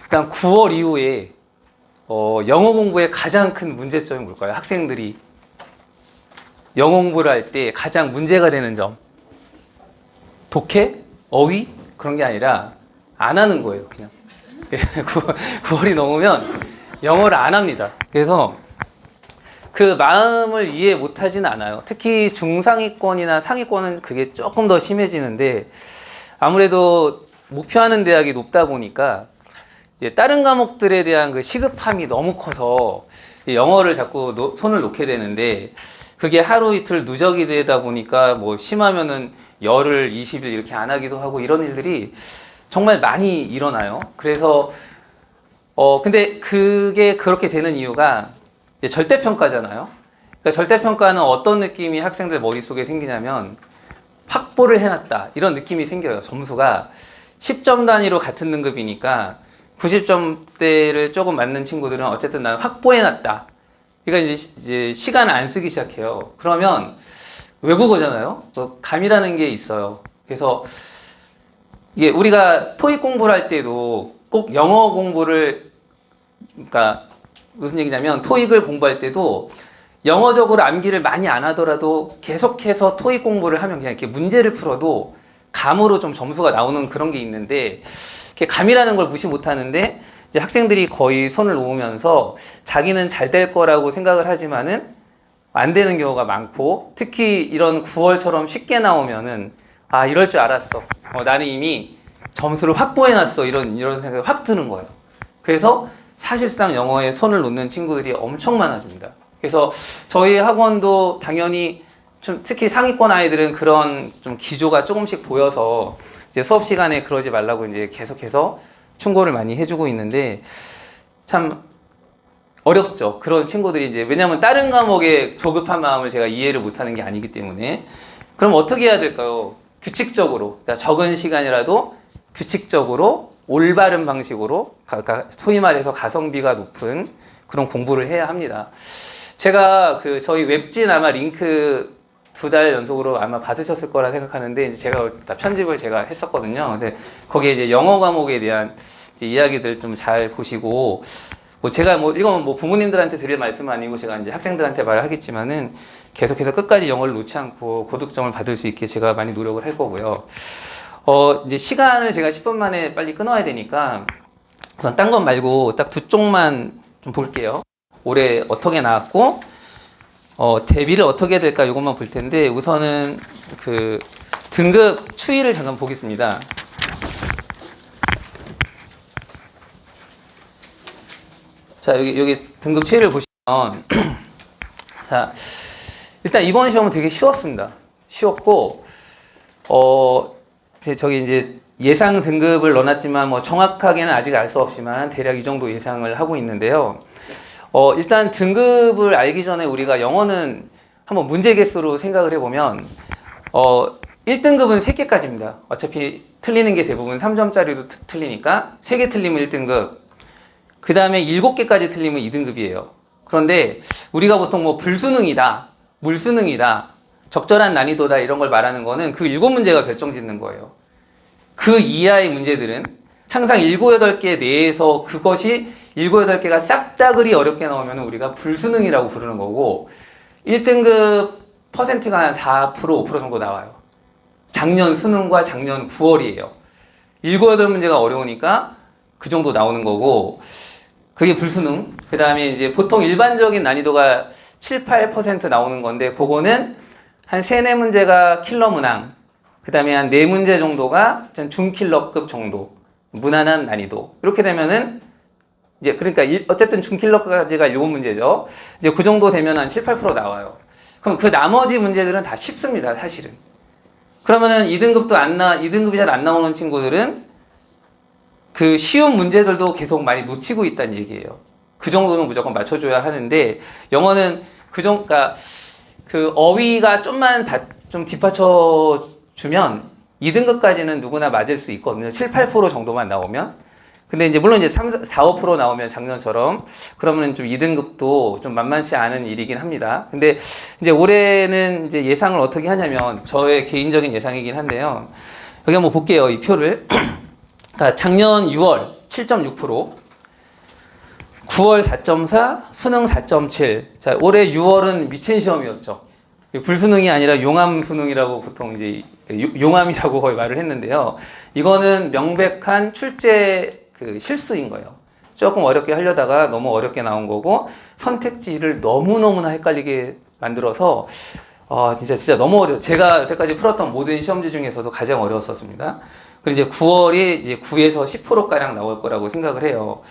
일단 9월 이후에 영어 공부의 가장 큰 문제점이 뭘까요? 학생들이 영어 공부를 할 때 가장 문제가 되는 점, 독해? 어휘? 그런 게 아니라 안 하는 거예요. 그냥 9월이 넘으면 영어를 안 합니다. 그래서 그 마음을 이해 못 하진 않아요. 특히 중상위권이나 상위권은 그게 조금 더 심해지는데, 아무래도 목표하는 대학이 높다 보니까 다른 과목들에 대한 그 시급함이 너무 커서 영어를 자꾸 손을 놓게 되는데, 그게 하루 이틀 누적이 되다 보니까 뭐 심하면은 열흘, 20일 이렇게 안 하기도 하고 이런 일들이 정말 많이 일어나요. 그래서 근데 그게 그렇게 되는 이유가 절대평가잖아요. 그러니까 절대평가는 어떤 느낌이 학생들 머릿속에 생기냐면 확보를 해놨다 이런 느낌이 생겨요. 점수가 10점 단위로 같은 등급이니까 90점대를 조금 맞는 친구들은 어쨌든 나는 확보해놨다. 그러니까 이제 시간을 안 쓰기 시작해요. 그러면 외국어잖아요. 감이라는 게 있어요. 그래서 이게 우리가 토익 공부를 할 때도 꼭 영어 공부를, 그러니까 무슨 얘기냐면 토익을 공부할 때도 영어적으로 암기를 많이 안 하더라도 계속해서 토익 공부를 하면 그냥 이렇게 문제를 풀어도 감으로 좀 점수가 나오는 그런 게 있는데, 이렇게 감이라는 걸 무시 못 하는데 이제 학생들이 거의 손을 놓으면서 자기는 잘 될 거라고 생각을 하지만은 안 되는 경우가 많고, 특히 이런 9월처럼 쉽게 나오면은 아, 이럴 줄 알았어. 나는 이미 점수를 확보해놨어. 이런 생각이 확 드는 거예요. 그래서 사실상 영어에 손을 놓는 친구들이 엄청 많아집니다. 그래서 저희 학원도 당연히 좀 특히 상위권 아이들은 그런 좀 기조가 조금씩 보여서 이제 수업 시간에 그러지 말라고 이제 계속해서 충고를 많이 해주고 있는데, 참 어렵죠. 그런 친구들이 이제, 왜냐면 다른 과목에 조급한 마음을 제가 이해를 못하는 게 아니기 때문에. 그럼 어떻게 해야 될까요? 규칙적으로, 그러니까 적은 시간이라도 규칙적으로 올바른 방식으로, 소위 말해서 가성비가 높은 그런 공부를 해야 합니다. 제가 저희 웹진 아마 링크 2달 연속으로 아마 받으셨을 거라 생각하는데, 이제 제가 다 편집을 제가 했었거든요. 근데 거기에 이제 영어 과목에 대한 이제 이야기들 좀 잘 보시고, 제가 이건 부모님들한테 드릴 말씀은 아니고 제가 이제 학생들한테 말하겠지만은 계속해서 끝까지 영어를 놓지 않고 고득점을 받을 수 있게 제가 많이 노력을 할 거고요. 이제 시간을 제가 10분 만에 빨리 끊어야 되니까 우선 딴 건 말고 딱 두 쪽만 좀 볼게요. 올해 어떻게 나왔고, 대비를 어떻게 해야 될까 이것만 볼 텐데, 우선은 그 등급 추이를 잠깐 보겠습니다. 자, 여기 등급 추이를 보시면 자, 일단 이번 시험은 되게 쉬웠습니다. 쉬웠고, 저기 이제 예상 등급을 넣어놨지만 정확하게는 아직 알 수 없지만 대략 이 정도 예상을 하고 있는데요. 일단 등급을 알기 전에 우리가 영어는 한번 문제 개수로 생각을 해보면 1등급은 3개까지입니다. 어차피 틀리는 게 대부분 3점짜리도 틀리니까 3개 틀리면 1등급, 그 다음에 7개까지 틀리면 2등급이에요. 그런데 우리가 보통 불수능이다, 물수능이다, 적절한 난이도다 이런 걸 말하는 거는 그 7문제가 결정짓는 거예요. 그 이하의 문제들은 항상 7, 8개 내에서 그것이 7, 8개가 싹다그리 어렵게 나오면 우리가 불수능이라고 부르는 거고, 1등급 퍼센트가 한 4%, 5% 정도 나와요. 작년 수능과 작년 9월이에요. 7, 8문제가 어려우니까 그 정도 나오는 거고, 그게 불수능. 그 다음에 이제 보통 일반적인 난이도가 7, 8% 나오는 건데, 그거는 한 3, 4문제가 킬러 문항, 그 다음에 한 4문제 정도가 중킬러급 정도, 무난한 난이도. 이렇게 되면은 이제 그러니까 어쨌든 중킬러까지가 7문제죠. 이제 그 정도 되면 한 7, 8% 나와요. 그럼 그 나머지 문제들은 다 쉽습니다, 사실은. 그러면은 2등급이 잘 안 나오는 친구들은 그 쉬운 문제들도 계속 많이 놓치고 있다는 얘기예요. 그 정도는 무조건 맞춰줘야 하는데, 영어는 그러니까 그 어휘가 좀 뒷받쳐 주면 2등급까지는 누구나 맞을 수 있거든요. 7, 8% 정도만 나오면. 근데 이제 물론 이제 3, 4, 5% 나오면 작년처럼 그러면 좀 2등급도 좀 만만치 않은 일이긴 합니다. 근데 이제 올해는 이제 예상을 어떻게 하냐면, 저의 개인적인 예상이긴 한데요. 여기 한번 볼게요, 이 표를. 그러니까 작년 6월 7.6%, 9월 4.4, 수능 4.7. 자, 올해 6월은 미친 시험이었죠. 불수능이 아니라 용암 수능이라고 보통 이제 용암이라고 거의 말을 했는데요. 이거는 명백한 출제 실수인 거예요. 조금 어렵게 하려다가 너무 어렵게 나온 거고, 선택지를 너무너무나 헷갈리게 만들어서 진짜 너무 어려워. 제가 여태까지 풀었던 모든 시험지 중에서도 가장 어려웠었습니다. 그리고 이제 9월이 이제 9에서 10%가량 나올 거라고 생각을 해요.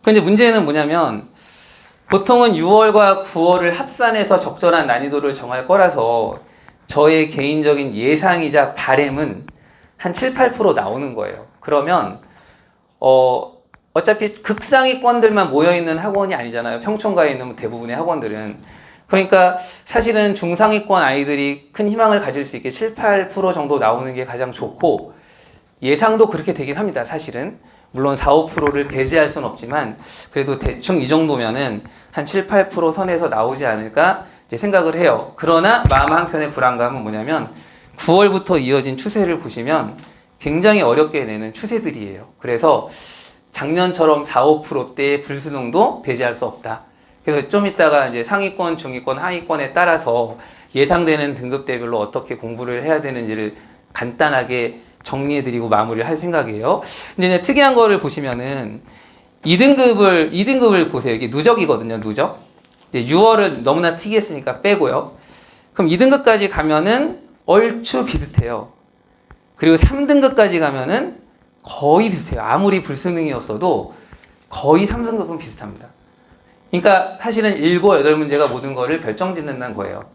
근데 문제는 뭐냐면, 보통은 6월과 9월을 합산해서 적절한 난이도를 정할 거라서 저의 개인적인 예상이자 바램은 한 7, 8% 나오는 거예요. 그러면 어차피 극상위권들만 모여있는 학원이 아니잖아요. 평촌가에 있는 대부분의 학원들은. 그러니까 사실은 중상위권 아이들이 큰 희망을 가질 수 있게 7, 8% 정도 나오는 게 가장 좋고 예상도 그렇게 되긴 합니다. 사실은. 물론 4, 5%를 배제할 수는 없지만 그래도 대충 이 정도면은 한 7, 8% 선에서 나오지 않을까 이제 생각을 해요. 그러나 마음 한켠의 불안감은 뭐냐면 9월부터 이어진 추세를 보시면 굉장히 어렵게 내는 추세들이에요. 그래서 작년처럼 4, 5%대의 불수능도 배제할 수 없다. 그래서 좀 이따가 이제 상위권, 중위권, 하위권에 따라서 예상되는 등급대별로 어떻게 공부를 해야 되는지를 간단하게 정리해드리고 마무리를 할 생각이에요. 근데 이제 특이한 거를 보시면은 2등급을 보세요. 이게 누적이거든요, 누적. 이제 6월을 너무나 특이했으니까 빼고요. 그럼 2등급까지 가면은 얼추 비슷해요. 그리고 3등급까지 가면은 거의 비슷해요. 아무리 불수능이었어도 거의 3등급은 비슷합니다. 그러니까 사실은 7, 8문제가 모든 거를 결정짓는다는 거예요.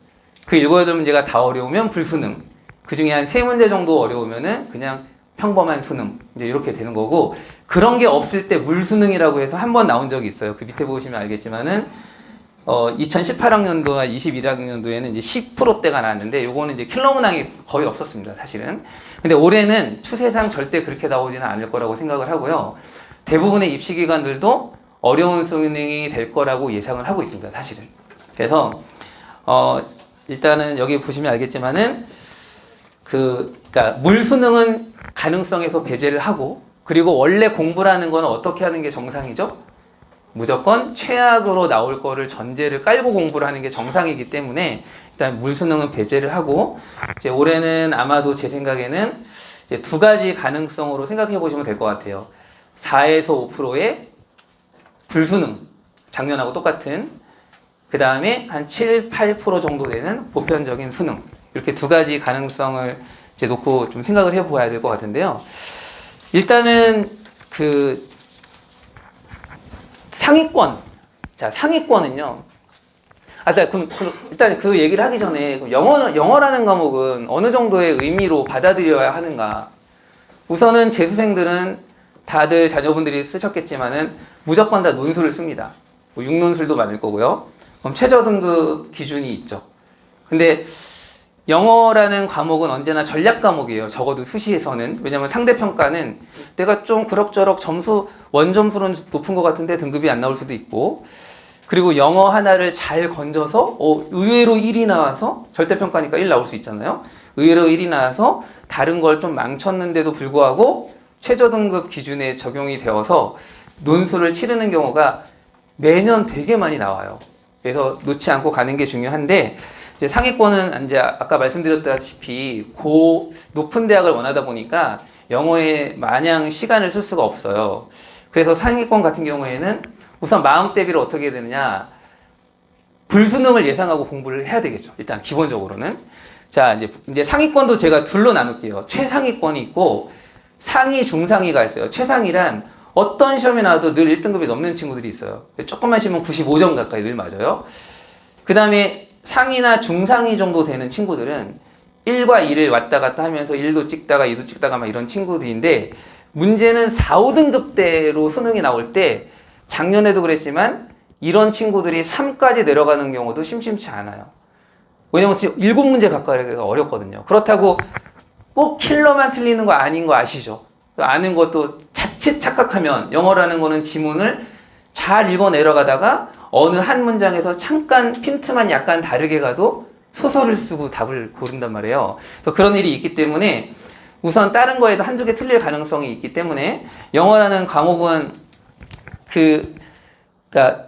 그 7, 8문제가 다 어려우면 불수능. 그 중에 한 3문제 정도 어려우면은 그냥 평범한 수능. 이제 이렇게 되는 거고, 그런 게 없을 때 물수능이라고 해서 한 번 나온 적이 있어요. 그 밑에 보시면 알겠지만은, 2018학년도와 21학년도에는 이제 10%대가 나왔는데, 요거는 이제 킬러 문항이 거의 없었습니다, 사실은. 근데 올해는 추세상 절대 그렇게 나오지는 않을 거라고 생각을 하고요. 대부분의 입시기관들도 어려운 수능이 될 거라고 예상을 하고 있습니다, 사실은. 그래서, 일단은 여기 보시면 알겠지만은, 그러니까 물수능은 가능성에서 배제를 하고, 그리고 원래 공부라는 건 어떻게 하는 게 정상이죠? 무조건 최악으로 나올 거를 전제를 깔고 공부를 하는 게 정상이기 때문에 일단 물수능은 배제를 하고, 이제 올해는 아마도 제 생각에는 이제 두 가지 가능성으로 생각해 보시면 될 것 같아요. 4에서 5%의 불수능, 작년하고 똑같은, 그 다음에 한 7, 8% 정도 되는 보편적인 수능, 이렇게 두 가지 가능성을 이제 놓고 좀 생각을 해봐야 될 것 같은데요. 일단은 그 상위권, 자 상위권은요. 일단 그 얘기를 하기 전에 영어라는 과목은 어느 정도의 의미로 받아들여야 하는가? 우선은 재수생들은 다들 자녀분들이 쓰셨겠지만은 무조건 다 논술을 씁니다. 뭐 6논술도 많을 거고요. 그럼 최저 등급 기준이 있죠. 근데 영어라는 과목은 언제나 전략 과목이에요. 적어도 수시에서는. 왜냐면 상대평가는 내가 좀 그럭저럭 원점수는 높은 것 같은데 등급이 안 나올 수도 있고, 그리고 영어 하나를 잘 건져서 의외로 1이 나와서, 절대평가니까 1 나올 수 있잖아요. 의외로 1이 나와서 다른 걸 좀 망쳤는데도 불구하고 최저 등급 기준에 적용이 되어서 논술을 치르는 경우가 매년 되게 많이 나와요. 그래서 놓지 않고 가는 게 중요한데, 이제 상위권은 이제 아까 말씀드렸다시피 높은 대학을 원하다 보니까 영어에 마냥 시간을 쓸 수가 없어요. 그래서 상위권 같은 경우에는 우선 마음 대비를 어떻게 해야 되느냐, 불수능을 예상하고 공부를 해야 되겠죠. 일단 기본적으로는. 자, 이제 상위권도 제가 둘로 나눌게요. 최상위권이 있고 상위, 중상위가 있어요. 최상위란 어떤 시험에 나와도 늘 1등급이 넘는 친구들이 있어요. 조금만 쉬면 95점 가까이 늘 맞아요. 그 다음에 상위나 중상위 정도 되는 친구들은 1과 2를 왔다 갔다 하면서 1도 찍다가 2도 찍다가 막 이런 친구들인데, 문제는 4, 5등급대로 수능이 나올 때 작년에도 그랬지만 이런 친구들이 3까지 내려가는 경우도 심심치 않아요. 왜냐면 7문제 가까이가 어렵거든요. 그렇다고 꼭 킬러만 틀리는 거 아닌 거 아시죠? 아는 것도 자칫 착각하면 영어라는 거는 지문을 잘 읽어 내려가다가 어느 한 문장에서 잠깐 핀트만 약간 다르게 가도 소설을 쓰고 답을 고른단 말이에요. 그래서 그런 일이 있기 때문에 우선 다른 거에도 한두 개 틀릴 가능성이 있기 때문에 영어라는 과목은 그러니까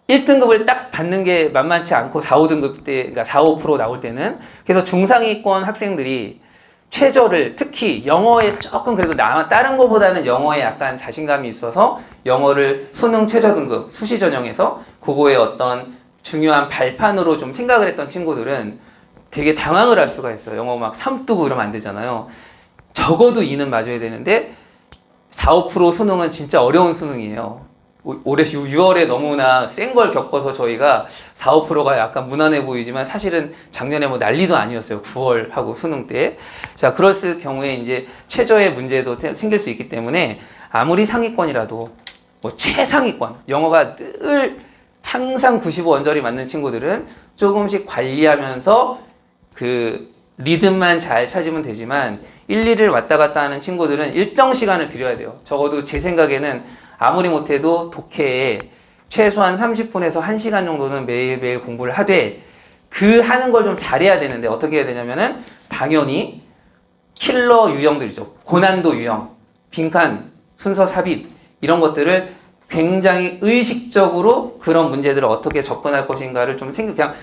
1등급을 딱 받는 게 만만치 않고 4, 5등급 때, 그러니까 4, 5% 나올 때는. 그래서 중상위권 학생들이 최저를, 특히 영어에 조금 그래도 다른 거보다는 영어에 약간 자신감이 있어서 영어를 수능 최저 등급, 수시 전형에서 그거의 어떤 중요한 발판으로 좀 생각을 했던 친구들은 되게 당황을 할 수가 있어요. 영어 막 3 뜨고 이러면 안 되잖아요. 적어도 2는 맞아야 되는데 4, 5% 수능은 진짜 어려운 수능이에요. 올해 6월에 너무나 센 걸 겪어서 저희가 4, 5%가 약간 무난해 보이지만 사실은 작년에 뭐 난리도 아니었어요. 9월하고 수능 때. 자, 그랬을 경우에 이제 최저의 문제도 생길 수 있기 때문에 아무리 상위권이라도 뭐 최상위권, 영어가 늘 항상 95원절이 맞는 친구들은 조금씩 관리하면서 그 리듬만 잘 찾으면 되지만 1, 2를 왔다 갔다 하는 친구들은 일정 시간을 들여야 돼요. 적어도 제 생각에는 아무리 못해도 독해에 최소한 30분에서 1시간 정도는 매일매일 공부를 하되 그 하는 걸 좀 잘해야 되는데 어떻게 해야 되냐면은 당연히 킬러 유형들이죠. 고난도 유형, 빈칸, 순서 삽입 이런 것들을 굉장히 의식적으로 그런 문제들을 어떻게 접근할 것인가를 좀 그냥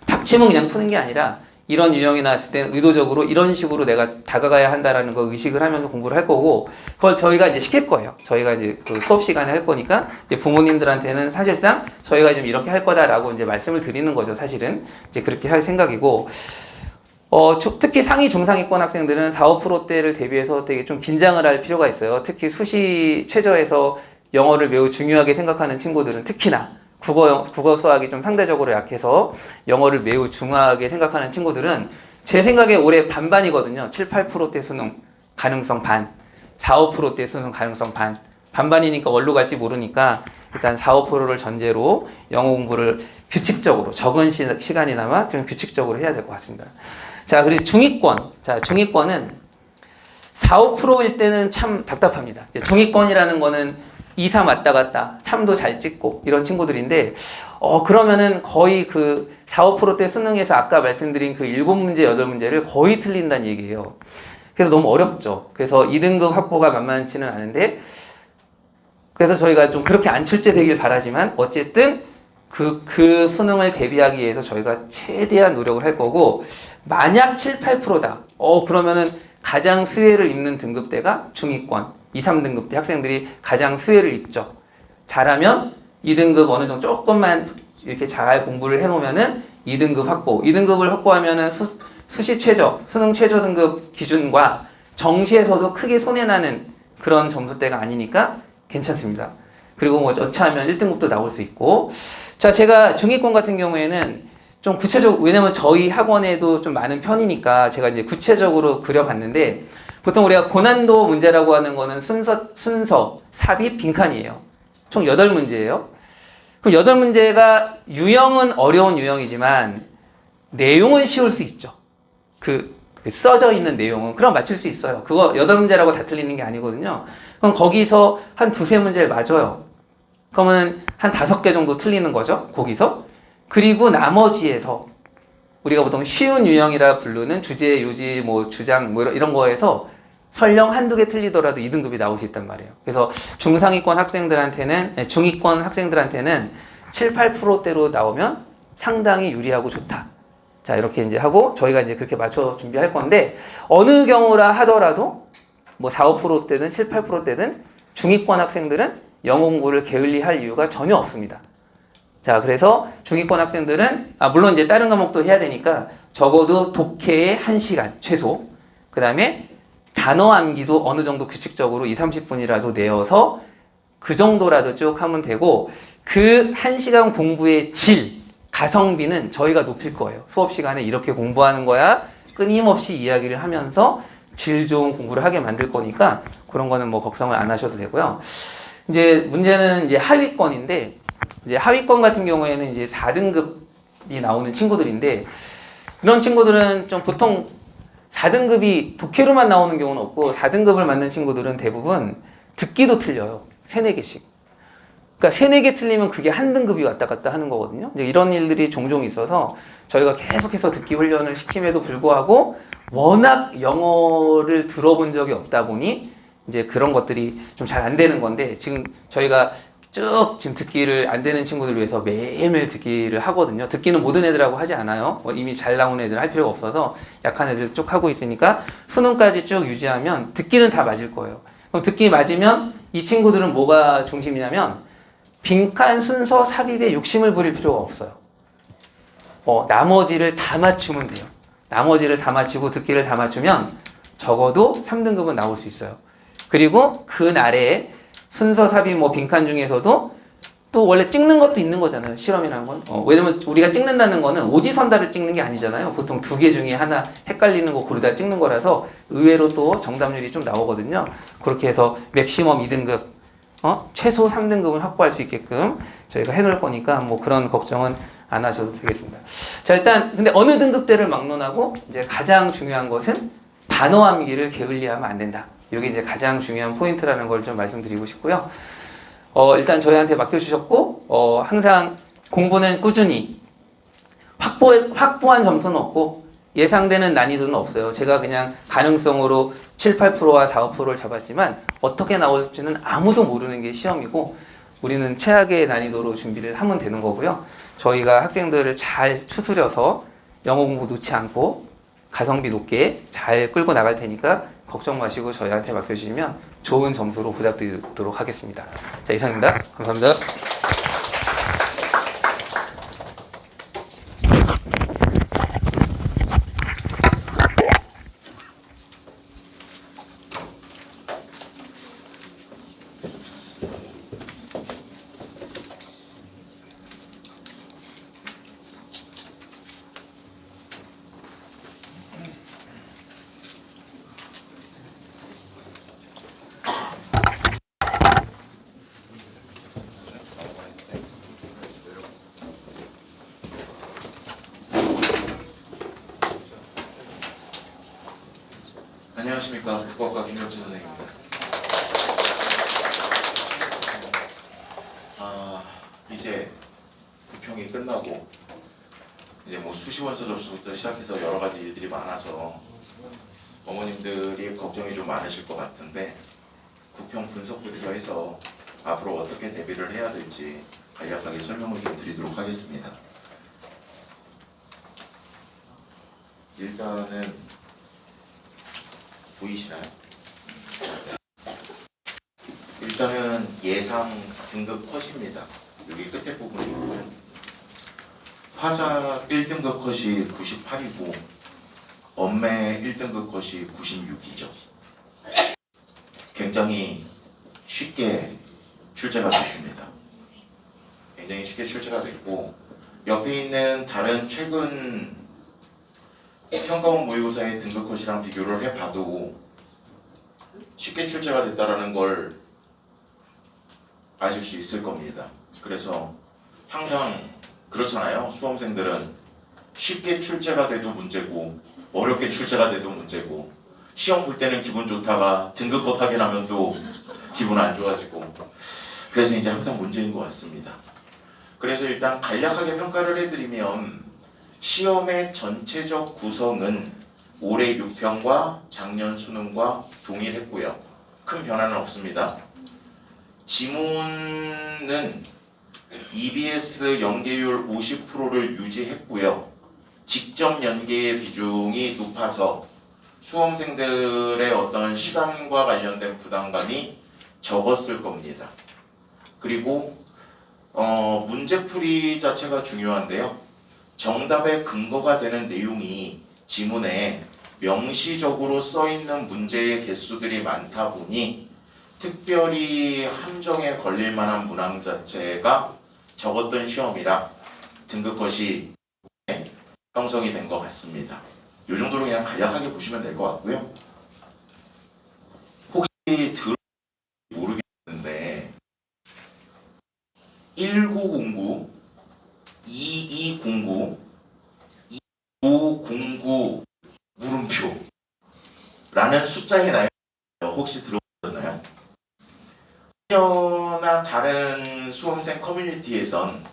닥치면 그냥 푸는 게 아니라 이런 유형이 나왔을 때 의도적으로 이런 식으로 내가 다가가야 한다라는 거 의식을 하면서 공부를 할 거고 그걸 저희가 이제 시킬 거예요. 저희가 이제 그 수업 시간에 할 거니까 이제 부모님들한테는 사실상 저희가 좀 이렇게 할 거다라고 이제 말씀을 드리는 거죠. 사실은 이제 그렇게 할 생각이고 특히 상위 중상위권 학생들은 4, 5%대를 대비해서 되게 좀 긴장을 할 필요가 있어요. 특히 수시 최저에서 영어를 매우 중요하게 생각하는 친구들은 특히나 국어 수학이 좀 상대적으로 약해서 영어를 매우 중요하게 생각하는 친구들은 제 생각에 올해 반반이거든요. 7, 8%대 수능 가능성 반, 4, 5%대 수능 가능성 반. 반반이니까 어디로 갈지 모르니까 일단 4, 5%를 전제로 영어 공부를 규칙적으로 적은 시간이나마 좀 규칙적으로 해야 될 것 같습니다. 자, 그리고 중위권. 자, 중위권은 4, 5%일 때는 참 답답합니다. 중위권이라는 거는 2, 3 왔다 갔다 3도 잘 찍고 이런 친구들인데 그러면은 거의 그 4, 5%대 수능에서 아까 말씀드린 그 7문제, 8문제를 거의 틀린다는 얘기예요. 그래서 너무 어렵죠. 그래서 2등급 확보가 만만치는 않은데 그래서 저희가 좀 그렇게 안 출제되길 바라지만 어쨌든 그 수능을 대비하기 위해서 저희가 최대한 노력을 할 거고 만약 7, 8%다. 그러면은 가장 수혜를 입는 등급대가 중위권 2, 3등급 대 학생들이 가장 수혜를 입죠. 잘하면 2등급 어느 정도 조금만 이렇게 잘 공부를 해놓으면은 2등급 확보. 2등급을 확보하면은 수시 최저, 수능 최저 등급 기준과 정시에서도 크게 손해나는 그런 점수대가 아니니까 괜찮습니다. 그리고 뭐 여차하면 1등급도 나올 수 있고. 자, 제가 중위권 같은 경우에는 좀 구체적으로, 왜냐면 저희 학원에도 좀 많은 편이니까 제가 이제 구체적으로 그려봤는데 보통 우리가 고난도 문제라고 하는 거는 순서, 삽입, 빈칸이에요. 총 8문제예요. 그럼 8문제가 유형은 어려운 유형이지만 내용은 쉬울 수 있죠. 그 써져 있는 내용은 그럼 맞출 수 있어요. 그거 8문제라고 다 틀리는 게 아니거든요. 그럼 거기서 한 2, 3문제를 맞아요. 그러면 한 5개 정도 틀리는 거죠. 거기서. 그리고 나머지에서 우리가 보통 쉬운 유형이라 부르는 주제, 요지, 뭐 주장 뭐 이런 거에서 설령 한두 개 틀리더라도 2등급이 나올 수 있단 말이에요. 그래서 중상위권 학생들한테는, 중위권 학생들한테는 7, 8%대로 나오면 상당히 유리하고 좋다. 자, 이렇게 이제 하고 저희가 이제 그렇게 맞춰 준비할 건데 어느 경우라 하더라도 뭐 4, 5%대든 7, 8%대든 중위권 학생들은 영어 공부를 게을리할 이유가 전혀 없습니다. 자, 그래서 중위권 학생들은 물론 이제 다른 과목도 해야 되니까 적어도 독해에 1시간 최소, 그 다음에 단어 암기도 어느 정도 규칙적으로 2, 30분이라도 내어서 그 정도라도 쭉 하면 되고 그 1시간 공부의 질, 가성비는 저희가 높일 거예요. 수업 시간에 이렇게 공부하는 거야 끊임없이 이야기를 하면서 질 좋은 공부를 하게 만들 거니까 그런 거는 뭐 걱정을 안 하셔도 되고요. 이제 문제는 이제 하위권인데 이제 하위권 같은 경우에는 이제 4등급이 나오는 친구들인데 이런 친구들은 좀 보통 4등급이 독해로만 나오는 경우는 없고 4등급을 맞는 친구들은 대부분 듣기도 틀려요. 3, 4개씩. 그러니까 3, 4개 틀리면 그게 한 등급이 왔다 갔다 하는 거거든요. 이제 이런 일들이 종종 있어서 저희가 계속해서 듣기 훈련을 시킴에도 불구하고 워낙 영어를 들어본 적이 없다 보니 이제 그런 것들이 좀 잘 안 되는 건데 지금 저희가 쭉 지금 듣기를 안 되는 친구들 위해서 매일매일 듣기를 하거든요. 듣기는 모든 애들하고 하지 않아요. 이미 잘 나온 애들 할 필요가 없어서 약한 애들 쭉 하고 있으니까 수능까지 쭉 유지하면 듣기는 다 맞을 거예요. 그럼 듣기 맞으면 이 친구들은 뭐가 중심이냐면 빈칸 순서 삽입에 욕심을 부릴 필요가 없어요. 나머지를 다 맞추면 돼요. 나머지를 다 맞추고 듣기를 다 맞추면 적어도 3등급은 나올 수 있어요. 그리고 그 날에 순서 삽입 뭐 빈칸 중에서도 또 원래 찍는 것도 있는 거잖아요. 실험이라는 건. 왜냐면 우리가 찍는다는 거는 오지선다를 찍는 게 아니잖아요. 보통 2개 중에 하나 헷갈리는 거 고르다 찍는 거라서 의외로 또 정답률이 좀 나오거든요. 그렇게 해서 맥시멈 2등급 최소 3등급은 확보할 수 있게끔 저희가 해놓을 거니까 뭐 그런 걱정은 안 하셔도 되겠습니다. 자, 일단 근데 어느 등급대를 막론하고 이제 가장 중요한 것은 단어 암기를 게을리하면 안 된다. 이게 이제 가장 중요한 포인트라는 걸 좀 말씀드리고 싶고요. 일단 저희한테 맡겨주셨고 항상 공부는 꾸준히 확보한 점수는 없고 예상되는 난이도는 없어요. 제가 그냥 가능성으로 7, 8%와 4, 5%를 잡았지만 어떻게 나올지는 아무도 모르는 게 시험이고 우리는 최악의 난이도로 준비를 하면 되는 거고요. 저희가 학생들을 잘 추스려서 영어 공부 놓지 않고 가성비 높게 잘 끌고 나갈 테니까 걱정 마시고 저희한테 맡겨주시면 좋은 점수로 보답드리도록 하겠습니다. 자, 이상입니다. 감사합니다. 안녕하십니까, 국어과 김혁진 선생님입니다. 이제 부평이 끝나고 이제 뭐 수시원서 접수부터 시작해서 여러 가지 일들이 많아서 어머님들이 걱정이 좀 많으실 것 같은데 부평 분석부터 해서 앞으로 어떻게 대비를 해야 될지 간략하게 설명을 좀 드리도록 하겠습니다. 일단은 보이시나요? 일단은 예상 등급 컷입니다. 여기 끝에 부분이 있고요. 화자 1등급 컷이 98이고 엄매 1등급 컷이 96이죠. 굉장히 쉽게 출제가 됐습니다. 굉장히 쉽게 출제가 됐고 옆에 있는 다른 최근 평가원 모의고사의 등급 컷이랑 비교를 해봐도 쉽게 출제가 됐다는 걸 아실 수 있을 겁니다. 그래서 항상 그렇잖아요. 수험생들은 쉽게 출제가 돼도 문제고 어렵게 출제가 돼도 문제고 시험 볼 때는 기분 좋다가 등급컷 확인하면 또 기분 안 좋아지고 그래서 이제 항상 문제인 것 같습니다. 그래서 일단 간략하게 평가를 해드리면 시험의 전체적 구성은 올해 6평과 작년 수능과 동일했고요. 큰 변화는 없습니다. 지문은 EBS 연계율 50%를 유지했고요. 직접 연계의 비중이 높아서 수험생들의 어떤 시간과 관련된 부담감이 적었을 겁니다. 그리고 문제풀이 자체가 중요한데요. 정답의 근거가 되는 내용이 지문에 명시적으로 써있는 문제의 개수들이 많다 보니 특별히 함정에 걸릴 만한 문항 자체가 적었던 시험이라 등급컷이 형성이 된 것 같습니다. 이 정도로 그냥 간략하게 보시면 될 것 같고요. 혹시 모르겠는데 1909, 2209, 2509 물음표라는 숫자의 나이 혹시 들어보셨나요? 학교나 다른 수험생 커뮤니티에선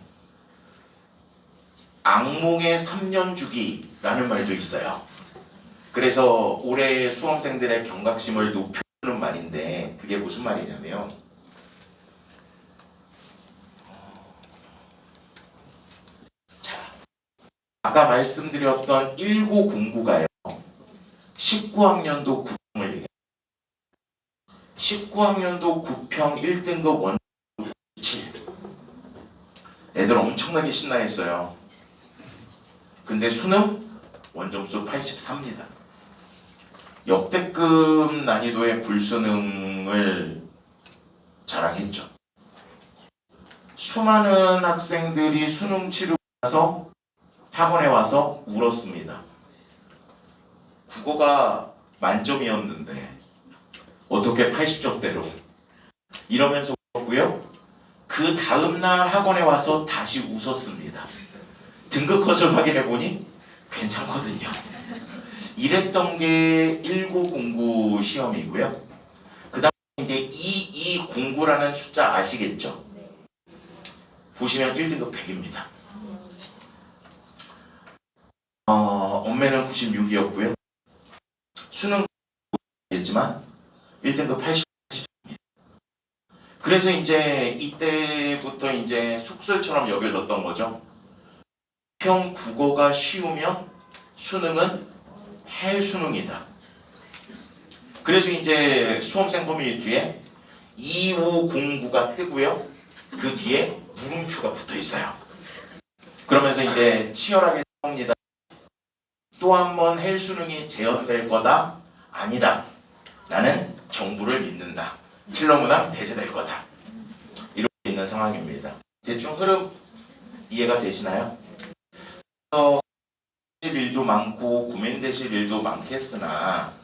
악몽의 3년 주기라는 말도 있어요. 그래서 올해 수험생들의 경각심을 높여주는 말인데 그게 무슨 말이냐면 아까 말씀드렸던 1909가요. 19학년도 9평을 얘기해요. 19학년도 9평 1등급 원점 7. 애들 엄청나게 신나했어요. 근데 수능 원점수 84입니다. 역대급 난이도의 불수능을 자랑했죠. 수많은 학생들이 수능 치르고 나서 학원에 와서 울었습니다. 국어가 만점이었는데 어떻게 80점대로 이러면서 고요. 그 다음날 학원에 와서 다시 웃었습니다. 등급 컷을 확인해 보니 괜찮거든요. 이랬던 게 1909 시험이고요. 그 다음에 이제 2209라는 숫자 아시겠죠? 보시면 1등급 100입니다. 엄매는 96이었고요. 수능 했지만 1등급 80. 그래서 이제 이때부터 이제 속설처럼 여겨졌던 거죠. 형 국어가 쉬우면 수능은 해수능이다. 그래서 이제 수험생 커뮤니티에 2509가 뜨고요. 그 뒤에 물음표가 붙어 있어요. 그러면서 이제 치열하게 싸웁니다. 또 한 번 해수능이 재현될 거다? 아니다. 나는 정부를 믿는다. 필러 문항 배제될 거다. 이렇게 있는 상황입니다. 대충 흐름 이해가 되시나요? 그래서 하실 일도 많고 고민되실 일도 많겠으나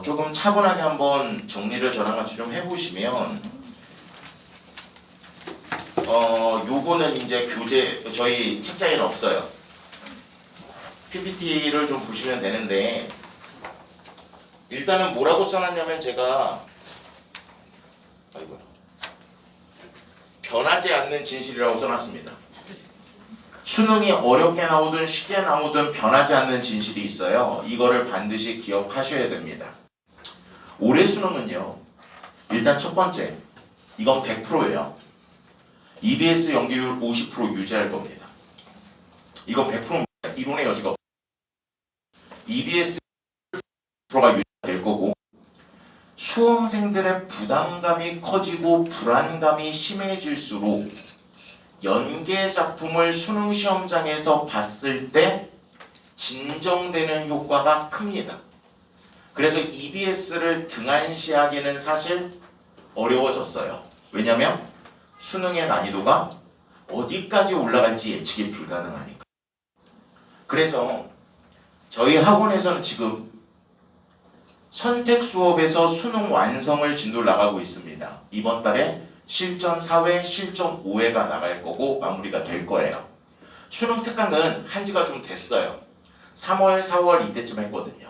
조금 차분하게 한번 정리를 저랑 같이 좀 해보시면 요거는 이제 교재 저희 책장에는 없어요. PPT를 좀 보시면 되는데 일단은 뭐라고 써놨냐면 제가 변하지 않는 진실이라고 써놨습니다. 수능이 어렵게 나오든 쉽게 나오든 변하지 않는 진실이 있어요. 이거를 반드시 기억하셔야 됩니다. 올해 수능은요. 일단 첫 번째, 이건 100%예요. EBS 연기율 50% 유지할 겁니다. 이건 100%입니다. 이론의 여지가 없어요. EBS 100%가 유지될 거고 수험생들의 부담감이 커지고 불안감이 심해질수록 연계 작품을 수능 시험장에서 봤을 때 진정되는 효과가 큽니다. 그래서 EBS를 등한시하기는 사실 어려워졌어요. 왜냐하면 수능의 난이도가 어디까지 올라갈지 예측이 불가능하니까. 그래서 저희 학원에서는 지금 선택 수업에서 수능 완성을 진도를 나가고 있습니다. 이번 달에 실전 4회, 실전 5회가 나갈 거고 마무리가 될 거예요. 수능 특강은 한 지가 좀 됐어요. 3월, 4월 이때쯤 했거든요.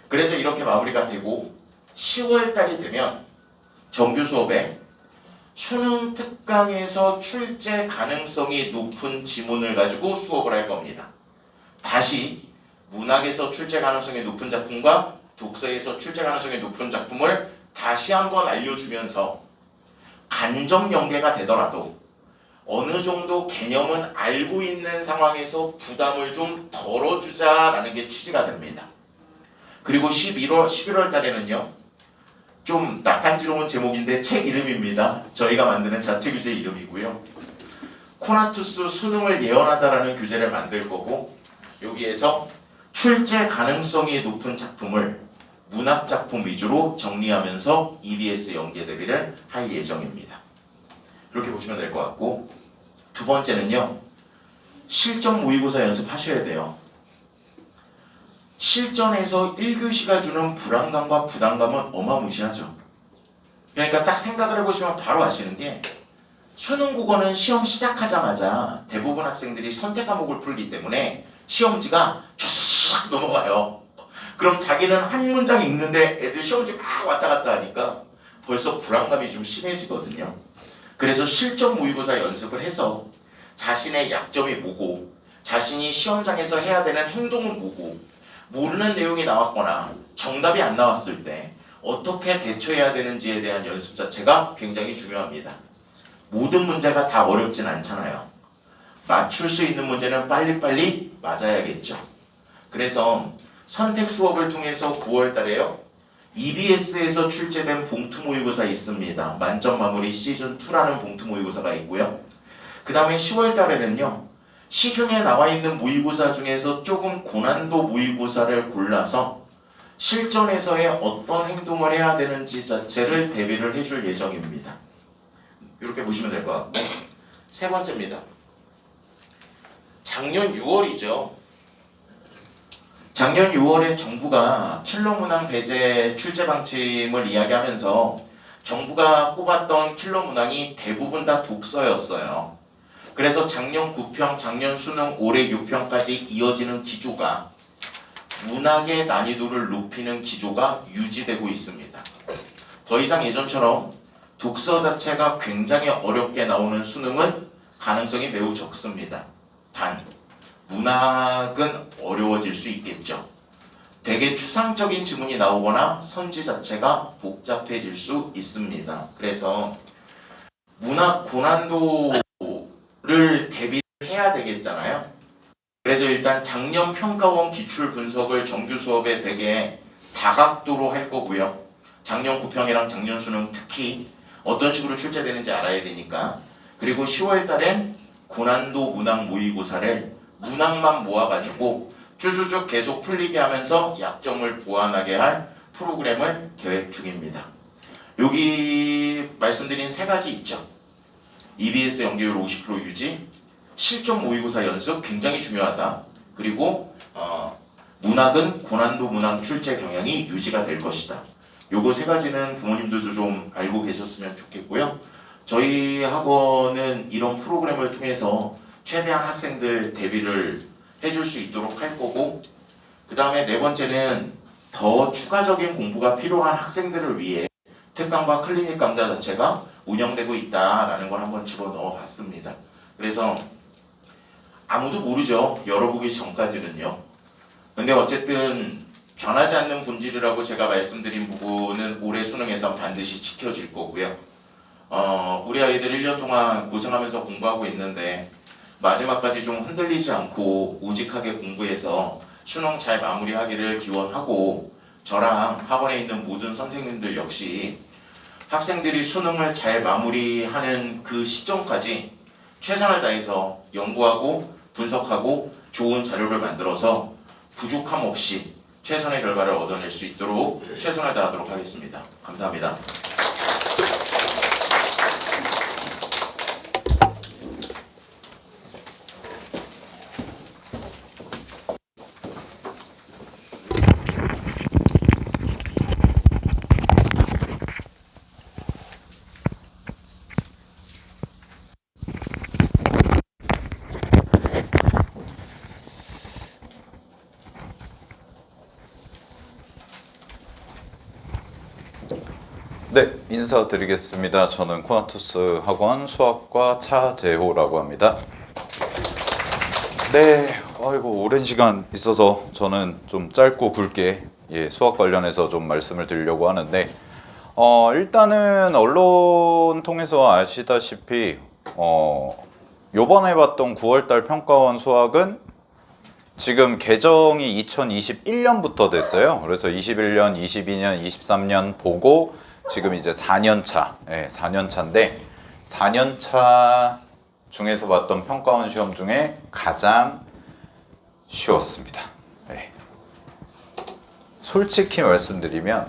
그래서 이렇게 마무리가 되고 10월 달이 되면 정규 수업에 수능 특강에서 출제 가능성이 높은 지문을 가지고 수업을 할 겁니다. 다시 문학에서 출제 가능성이 높은 작품과 독서에서 출제 가능성이 높은 작품을 다시 한번 알려주면서 간접 연계가 되더라도 어느 정도 개념은 알고 있는 상황에서 부담을 좀 덜어주자라는 게 취지가 됩니다. 그리고 11월 달에는요. 좀 낯간지러운 제목인데 책 이름입니다. 저희가 만드는 자체 규제 이름이고요. 코나투스 수능을 예언하다라는 규제를 만들 거고 여기에서 출제 가능성이 높은 작품을 문학 작품 위주로 정리하면서 EBS 연계 대비를 할 예정입니다. 이렇게 보시면 될 것 같고 두 번째는요. 실전 모의고사 연습하셔야 돼요. 실전에서 1교시가 주는 불안감과 부담감은 어마무시하죠. 그러니까 딱 생각을 해보시면 바로 아시는 게 수능 국어는 시험 시작하자마자 대부분 학생들이 선택 과목을 풀기 때문에 시험지가 쫙 넘어가요. 그럼 자기는 한 문장 읽는데 애들 시험지 막 왔다 갔다 하니까 벌써 불안감이 좀 심해지거든요. 그래서 실전 모의고사 연습을 해서 자신의 약점이 뭐고 자신이 시험장에서 해야 되는 행동은 뭐고 모르는 내용이 나왔거나 정답이 안 나왔을 때 어떻게 대처해야 되는지에 대한 연습 자체가 굉장히 중요합니다. 모든 문제가 다 어렵진 않잖아요. 맞출 수 있는 문제는 빨리빨리 맞아야겠죠. 그래서 선택 수업을 통해서 9월 달에요. EBS에서 출제된 봉투 모의고사 있습니다. 만점 마무리 시즌2라는 봉투 모의고사가 있고요. 그 다음에 10월 달에는요. 시중에 나와 있는 모의고사 중에서 조금 고난도 모의고사를 골라서 실전에서의 어떤 행동을 해야 되는지 자체를 대비를 해줄 예정입니다. 이렇게 보시면 될 것 같고 세 번째입니다. 작년 6월이죠. 작년 6월에 정부가 킬러 문항 배제 출제 방침을 이야기하면서 정부가 뽑았던 킬러 문항이 대부분 다 독서였어요. 그래서 작년 9평, 작년 수능, 올해 6평까지 이어지는 기조가 문학의 난이도를 높이는 기조가 유지되고 있습니다. 더 이상 예전처럼 독서 자체가 굉장히 어렵게 나오는 수능은 가능성이 매우 적습니다. 단, 문학은 어려워질 수 있겠죠. 되게 추상적인 지문이 나오거나 선지 자체가 복잡해질 수 있습니다. 그래서 문학 고난도를 대비해야 되겠잖아요. 그래서 일단 작년 평가원 기출 분석을 정규 수업에 되게 다각도로 할 거고요. 작년 9평이랑 작년 수능 특히 어떤 식으로 출제되는지 알아야 되니까. 그리고 10월 달엔 고난도 문학 모의고사를 문학만 모아가지고 쭈쭈쭈 계속 풀리게 하면서 약점을 보완하게 할 프로그램을 계획 중입니다. 여기 말씀드린 세 가지 있죠. EBS 연계율 50% 유지, 실전 모의고사 연습 굉장히 중요하다. 그리고 문학은 고난도 문학 출제 경향이 유지가 될 것이다. 요거 세 가지는 부모님들도 좀 알고 계셨으면 좋겠고요. 저희 학원은 이런 프로그램을 통해서 최대한 학생들 대비를 해줄 수 있도록 할 거고, 그 다음에 네 번째는 더 추가적인 공부가 필요한 학생들을 위해 특강과 클리닉 강좌 자체가 운영되고 있다라는 걸 한번 집어넣어 봤습니다. 그래서 아무도 모르죠. 열어보기 전까지는요. 근데 어쨌든 변하지 않는 본질이라고 제가 말씀드린 부분은 올해 수능에서 반드시 지켜질 거고요. 우리 아이들 1년 동안 고생하면서 공부하고 있는데 마지막까지 좀 흔들리지 않고 우직하게 공부해서 수능 잘 마무리하기를 기원하고, 저랑 학원에 있는 모든 선생님들 역시 학생들이 수능을 잘 마무리하는 그 시점까지 최선을 다해서 연구하고 분석하고 좋은 자료를 만들어서 부족함 없이 최선의 결과를 얻어낼 수 있도록 최선을 다하도록 하겠습니다. 감사합니다. 네, 인사드리겠습니다. 저는 코나투스 학원 수학과 차재호라고 합니다. 네, 아이고 오랜 시간 있어서 저는 좀 짧고 굵게 수학 관련해서 좀 말씀을 드리려고 하는데, 일단은 언론 통해서 아시다시피 요번에 봤던 9월달 평가원 수학은 지금 개정이 2021년부터 됐어요. 그래서 21년, 22년, 23년 보고 지금 이제 4년 차, 4년 차인데 4년 차 중에서 봤던 평가원 시험 중에 가장 쉬웠습니다. 네. 솔직히 말씀드리면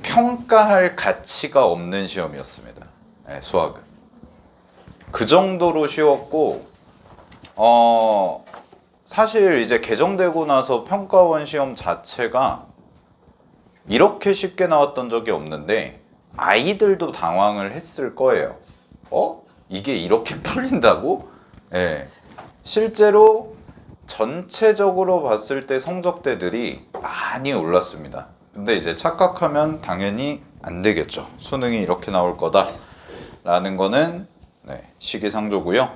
평가할 가치가 없는 시험이었습니다. 수학은. 그 정도로 쉬웠고, 사실 이제 개정되고 나서 평가원 시험 자체가 이렇게 쉽게 나왔던 적이 없는데 아이들도 당황을 했을 거예요. 이게 이렇게 풀린다고? 실제로 전체적으로 봤을 때 성적대들이 많이 올랐습니다. 근데 이제 착각하면 당연히 안 되겠죠. 수능이 이렇게 나올 거다 라는 거는 시기상조고요.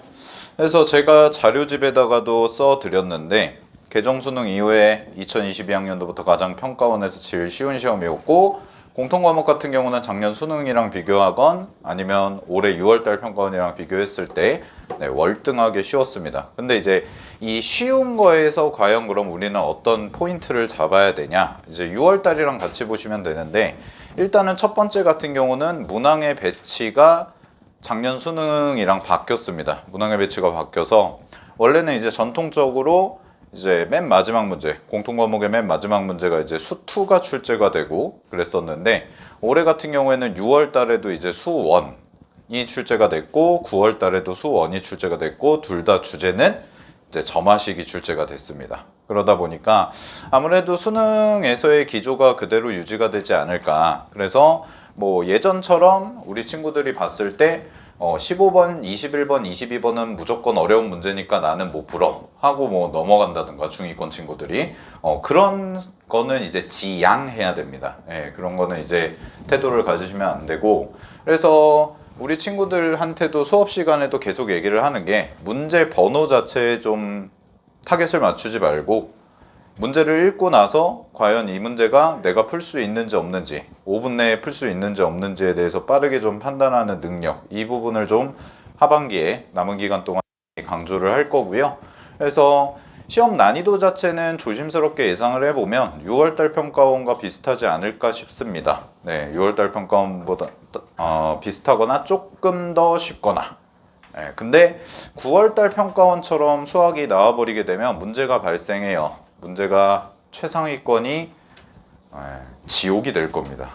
그래서 제가 자료집에다가도 써드렸는데, 개정수능 이후에 2022학년도부터 가장 평가원에서 제일 쉬운 시험이었고, 공통과목 같은 경우는 작년 수능이랑 비교하건 아니면 올해 6월달 평가원이랑 비교했을 때 월등하게 쉬웠습니다. 근데 이제 이 쉬운 거에서 과연 그럼 우리는 어떤 포인트를 잡아야 되냐, 이제 6월달이랑 같이 보시면 되는데, 일단은 첫 번째 같은 경우는 문항의 배치가 작년 수능이랑 바뀌었습니다. 문항의 배치가 바뀌어서 원래는 이제 전통적으로 이제 맨 마지막 문제, 공통과목의 맨 마지막 문제가 이제 수2가 출제가 되고 그랬었는데, 올해 같은 경우에는 6월 달에도 이제 수1이 출제가 됐고 9월 달에도 수1이 출제가 됐고, 둘 다 주제는 이제 점화식이 출제가 됐습니다. 그러다 보니까 아무래도 수능에서의 기조가 그대로 유지가 되지 않을까. 그래서 뭐 예전처럼 우리 친구들이 봤을 때 15번, 21번, 22번은 무조건 어려운 문제니까 나는 못 풀어 하고 뭐 넘어간다든가 중위권 친구들이 그런 거는 이제 지양해야 됩니다. 예, 그런 거는 이제 태도를 가지시면 안 되고, 그래서 우리 친구들한테도 수업 시간에도 계속 얘기를 하는 게 문제 번호 자체에 좀 타겟을 맞추지 말고 문제를 읽고 나서 과연 이 문제가 내가 풀 수 있는지 없는지, 5분 내에 풀 수 있는지 없는지에 대해서 빠르게 좀 판단하는 능력, 이 부분을 좀 하반기에 남은 기간 동안 강조를 할 거고요. 그래서 시험 난이도 자체는 조심스럽게 예상을 해보면 6월달 평가원과 비슷하지 않을까 싶습니다. 네, 6월달 평가원보다 비슷하거나 조금 더 쉽거나. 네, 근데 9월달 평가원처럼 수학이 나와버리게 되면 문제가 발생해요. 문제가 최상위권이 지옥이 될 겁니다.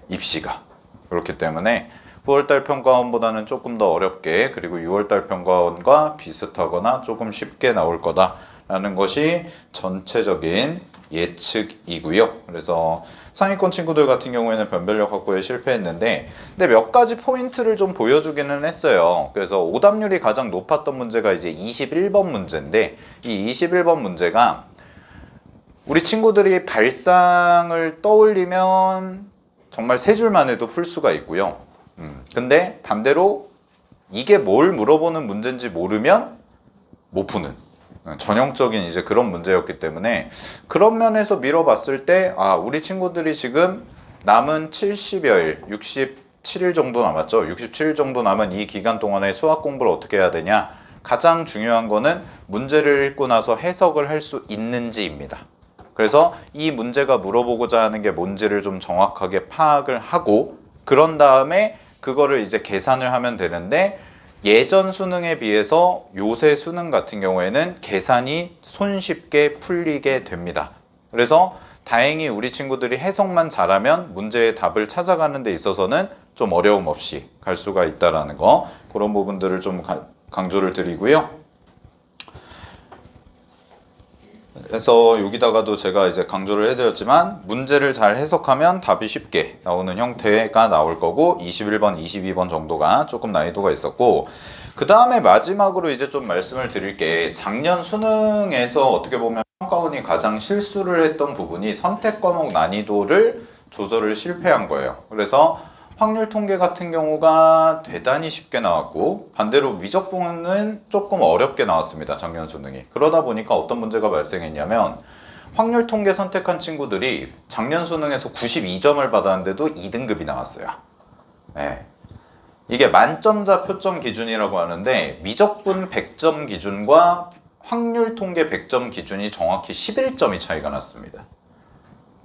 입시가. 그렇기 때문에 9월달 평가원보다는 조금 더 어렵게, 그리고 6월달 평가원과 비슷하거나 조금 쉽게 나올 거다라는 것이 전체적인 예측이고요. 그래서 상위권 친구들 같은 경우에는 변별력 확보에 실패했는데, 근데 몇 가지 포인트를 좀 보여주기는 했어요. 그래서 오답률이 가장 높았던 문제가 이제 21번 문제인데, 이 21번 문제가 우리 친구들이 발상을 떠올리면 정말 세 줄만 해도 풀 수가 있고요. 근데 반대로 이게 뭘 물어보는 문제인지 모르면 못 푸는 전형적인 이제 그런 문제였기 때문에, 그런 면에서 밀어봤을 때 우리 친구들이 지금 남은 70여일, 67일 정도 남았죠. 67일 정도 남은 이 기간 동안에 수학 공부를 어떻게 해야 되냐, 가장 중요한 거는 문제를 읽고 나서 해석을 할 수 있는지입니다. 그래서 이 문제가 물어보고자 하는 게 뭔지를 좀 정확하게 파악을 하고, 그런 다음에 그거를 이제 계산을 하면 되는데, 예전 수능에 비해서 요새 수능 같은 경우에는 계산이 손쉽게 풀리게 됩니다. 그래서 다행히 우리 친구들이 해석만 잘하면 문제의 답을 찾아가는 데 있어서는 좀 어려움 없이 갈 수가 있다라는 거, 그런 부분들을 좀 강조를 드리고요. 그래서 여기다가도 제가 이제 강조를 해드렸지만, 문제를 잘 해석하면 답이 쉽게 나오는 형태가 나올 거고, 21번, 22번 정도가 조금 난이도가 있었고, 그 다음에 마지막으로 이제 좀 말씀을 드릴 게, 작년 수능에서 어떻게 보면 평가원이 가장 실수를 했던 부분이 선택 과목 난이도를 조절을 실패한 거예요. 그래서 확률 통계 같은 경우가 대단히 쉽게 나왔고, 반대로 미적분은 조금 어렵게 나왔습니다. 작년 수능이. 그러다 보니까 어떤 문제가 발생했냐면, 확률 통계 선택한 친구들이 작년 수능에서 92점을 받았는데도 2등급이 나왔어요. 네. 이게 만점자 표점 기준이라고 하는데, 미적분 100점 기준과 확률 통계 100점 기준이 정확히 11점이 차이가 났습니다.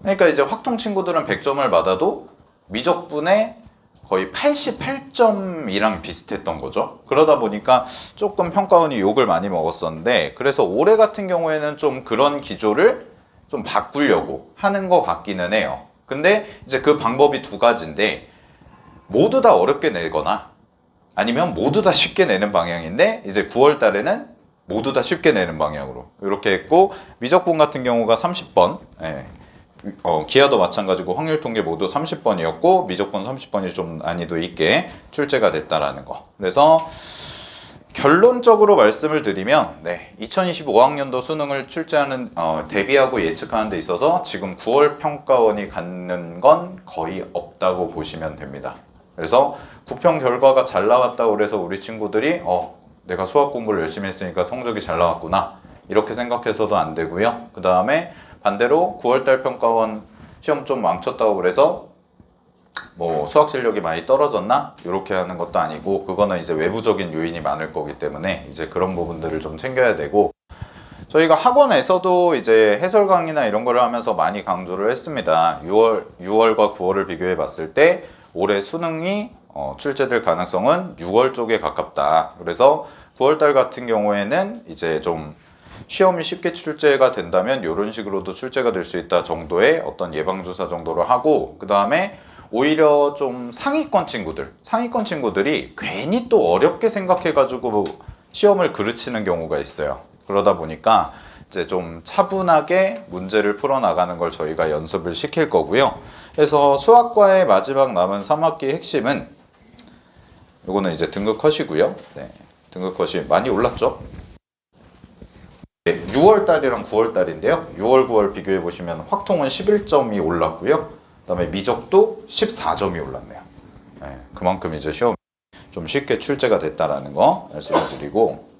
그러니까 이제 확통 친구들은 100점을 받아도 미적분에 거의 88점이랑 비슷했던 거죠. 그러다 보니까 조금 평가원이 욕을 많이 먹었었는데, 그래서 올해 같은 경우에는 좀 그런 기조를 좀 바꾸려고 하는 것 같기는 해요. 근데 이제 그 방법이 두 가지인데, 모두 다 어렵게 내거나 아니면 모두 다 쉽게 내는 방향인데, 이제 9월 달에는 모두 다 쉽게 내는 방향으로 이렇게 했고, 미적분 같은 경우가 30번, 기하도 마찬가지고 확률 통계 모두 30번이었고, 미적분 30번이 좀 난이도 있게 출제가 됐다라는 거. 그래서 결론적으로 말씀을 드리면, 2025학년도 수능을 출제하는 대비하고 예측하는 데 있어서 지금 9월 평가원이 갖는 건 거의 없다고 보시면 됩니다. 그래서 부평 결과가 잘 나왔다고 그래서 우리 친구들이 내가 수학 공부를 열심히 했으니까 성적이 잘 나왔구나, 이렇게 생각해서도 안 되고요. 그 다음에 반대로 9월달 평가원 시험 좀 망쳤다고 그래서 뭐 수학 실력이 많이 떨어졌나, 이렇게 하는 것도 아니고, 그거는 이제 외부적인 요인이 많을 거기 때문에 이제 그런 부분들을 좀 챙겨야 되고, 저희가 학원에서도 이제 해설 강의나 이런 거를 하면서 많이 강조를 했습니다. 6월과 9월을 비교해 봤을 때 올해 수능이 출제될 가능성은 6월 쪽에 가깝다. 그래서 9월달 같은 경우에는 이제 좀 시험이 쉽게 출제가 된다면 이런 식으로도 출제가 될 수 있다 정도의 어떤 예방주사 정도로 하고, 그 다음에 오히려 좀 상위권 친구들이 괜히 또 어렵게 생각해가지고 시험을 그르치는 경우가 있어요. 그러다 보니까 이제 좀 차분하게 문제를 풀어나가는 걸 저희가 연습을 시킬 거고요. 그래서 수학과의 마지막 남은 3학기 핵심은 요거는 이제 등급 컷이고요. 네, 등급 컷이 많이 올랐죠? 6월 달이랑 9월 달인데요. 6월, 9월 비교해 보시면 확통은 11점이 올랐고요. 그다음에 미적도 14점이 올랐네요. 네, 그만큼 이제 시험이 좀 쉽게 출제가 됐다라는 거 말씀을 드리고,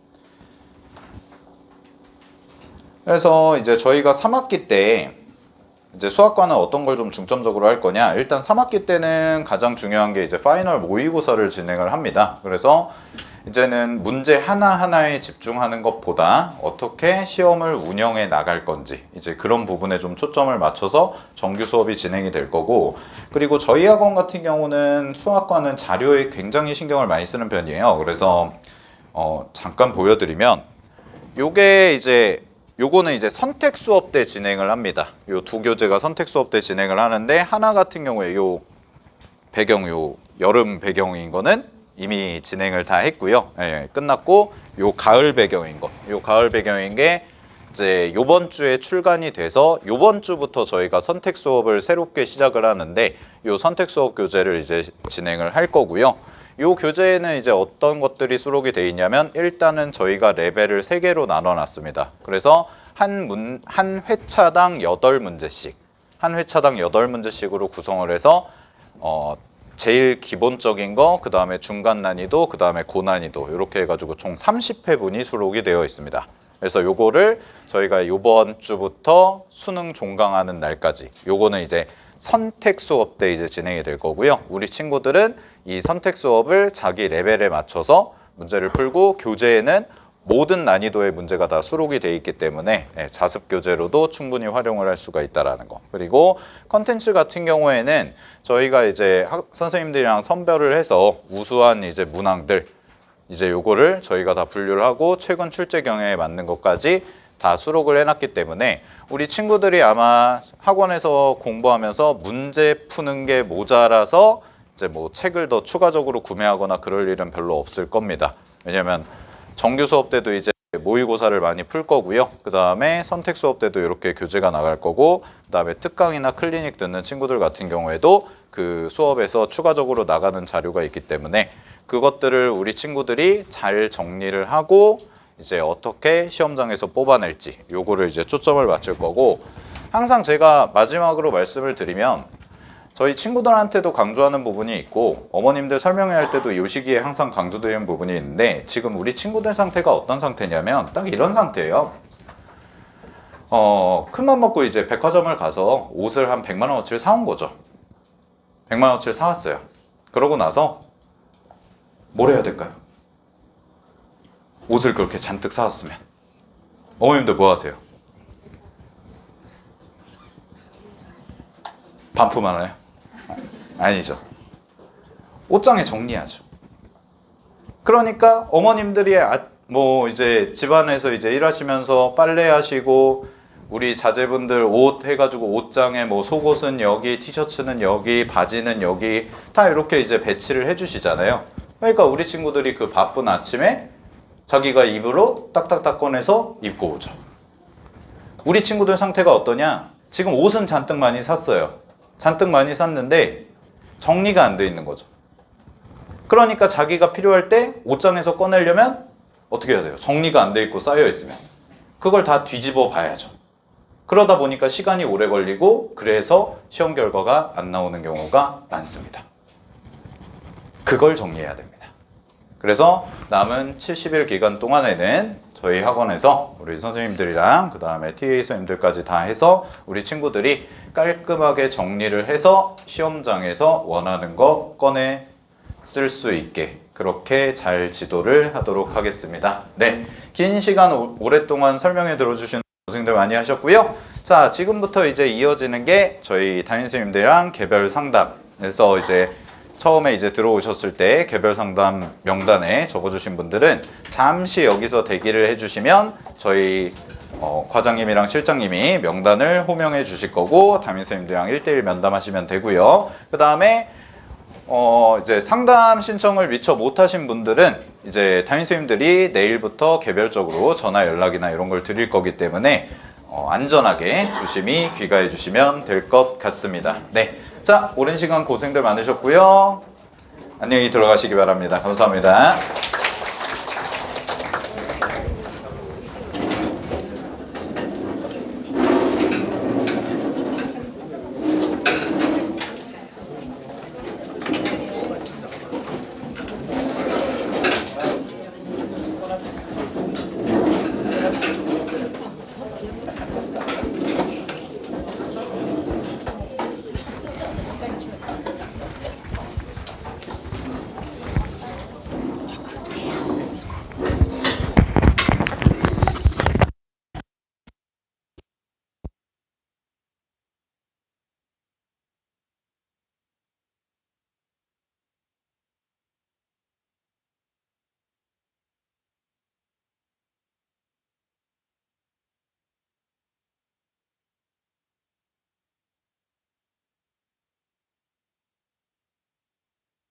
그래서 이제 저희가 3학기 때 이제 수학과는 어떤 걸 좀 중점적으로 할 거냐? 일단 3학기 때는 가장 중요한 게 이제 파이널 모의고사를 진행을 합니다. 그래서 이제는 문제 하나하나에 집중하는 것보다 어떻게 시험을 운영해 나갈 건지 이제 그런 부분에 좀 초점을 맞춰서 정규 수업이 진행이 될 거고, 그리고 저희 학원 같은 경우는 수학과는 자료에 굉장히 신경을 많이 쓰는 편이에요. 그래서 잠깐 보여드리면 요거는 이제 선택 수업 때 진행을 합니다. 요 두 교재가 선택 수업 때 진행을 하는데, 하나 같은 경우에 요 여름 배경인 거는 이미 진행을 다 했고요. 예, 끝났고, 요 가을 배경인 게 이제 요번 주에 출간이 돼서 요번 주부터 저희가 선택 수업을 새롭게 시작을 하는데, 요 선택 수업 교재를 이제 진행을 할 거고요. 요 교재에는 이제 어떤 것들이 수록이 되어 있냐면, 일단은 저희가 레벨을 3개로 나눠 놨습니다. 그래서 한 회차당 8문제씩, 한 회차당 8문제씩으로 구성을 해서 제일 기본적인 거, 그 다음에 중간 난이도, 그 다음에 고난이도, 이렇게 해가지고 총 30회분이 수록이 되어 있습니다. 그래서 요거를 저희가 요번 주부터 수능 종강하는 날까지, 요거는 이제 선택 수업 때 이제 진행이 될 거고요. 우리 친구들은 이 선택 수업을 자기 레벨에 맞춰서 문제를 풀고, 교재에는 모든 난이도의 문제가 다 수록이 돼 있기 때문에 자습 교재로도 충분히 활용을 할 수가 있다라는 거. 그리고 컨텐츠 같은 경우에는 저희가 이제 선생님들이랑 선별을 해서 우수한 이제 문항들, 이제 요거를 저희가 다 분류를 하고 최근 출제 경향에 맞는 것까지 다 수록을 해놨기 때문에 우리 친구들이 아마 학원에서 공부하면서 문제 푸는 게 모자라서 이제 뭐 책을 더 추가적으로 구매하거나 그럴 일은 별로 없을 겁니다. 왜냐면 정규 수업 때도 이제 모의고사를 많이 풀 거고요. 그 다음에 선택 수업 때도 이렇게 교재가 나갈 거고, 그 다음에 특강이나 클리닉 듣는 친구들 같은 경우에도 그 수업에서 추가적으로 나가는 자료가 있기 때문에 그것들을 우리 친구들이 잘 정리를 하고 이제 어떻게 시험장에서 뽑아낼지, 요거를 이제 초점을 맞출 거고, 항상 제가 마지막으로 말씀을 드리면 저희 친구들한테도 강조하는 부분이 있고 어머님들 설명회 할 때도 이 시기에 항상 강조드리는 부분이 있는데, 지금 우리 친구들 상태가 어떤 상태냐면 딱 이런 상태예요. 큰맘 먹고 이제 백화점을 가서 옷을 한 100만 원어치를 사온 거죠. 100만 원어치를 사왔어요. 그러고 나서 뭘 해야 될까요? 옷을 그렇게 잔뜩 사왔으면 어머님들 뭐 하세요? 반품하나요? 아니죠. 옷장에 정리하죠. 그러니까 어머님들이 뭐 이제 집안에서 이제 일하시면서 빨래하시고, 우리 자제분들 옷 해가지고 옷장에 뭐 속옷은 여기, 티셔츠는 여기, 바지는 여기 다 이렇게 이제 배치를 해주시잖아요. 그러니까 우리 친구들이 그 바쁜 아침에 자기가 입을 옷 딱딱딱 꺼내서 입고 오죠. 우리 친구들 상태가 어떠냐? 지금 옷은 잔뜩 많이 샀어요. 잔뜩 많이 샀는데 정리가 안 돼 있는 거죠. 그러니까 자기가 필요할 때 옷장에서 꺼내려면 어떻게 해야 돼요? 정리가 안 돼 있고 쌓여 있으면 그걸 다 뒤집어 봐야죠. 그러다 보니까 시간이 오래 걸리고, 그래서 시험 결과가 안 나오는 경우가 많습니다. 그걸 정리해야 됩니다. 그래서 남은 70일 기간 동안에는 저희 학원에서 우리 선생님들이랑 그 다음에 TA 선생님들까지 다 해서 우리 친구들이 깔끔하게 정리를 해서 시험장에서 원하는 거 꺼내 쓸 수 있게 그렇게 잘 지도를 하도록 하겠습니다. 네, 긴 시간 오랫동안 설명해 들어주신 고생들 많이 하셨고요. 자, 지금부터 이제 이어지는 게 저희 담임선생님들이랑 개별 상담에서 이제 처음에 이제 들어오셨을 때 개별 상담 명단에 적어주신 분들은 잠시 여기서 대기를 해주시면 저희 과장님이랑 실장님이 명단을 호명해 주실 거고, 담임선생님들이랑 1대1 면담하시면 되고요. 그 다음에 이제 상담 신청을 미처 못하신 분들은 이제 담임 선생님들이 내일부터 개별적으로 전화 연락이나 이런 걸 드릴 거기 때문에 안전하게 조심히 귀가해 주시면 될 것 같습니다. 네, 자 오랜 시간 고생들 많으셨고요. 안녕히 들어가시기 바랍니다. 감사합니다.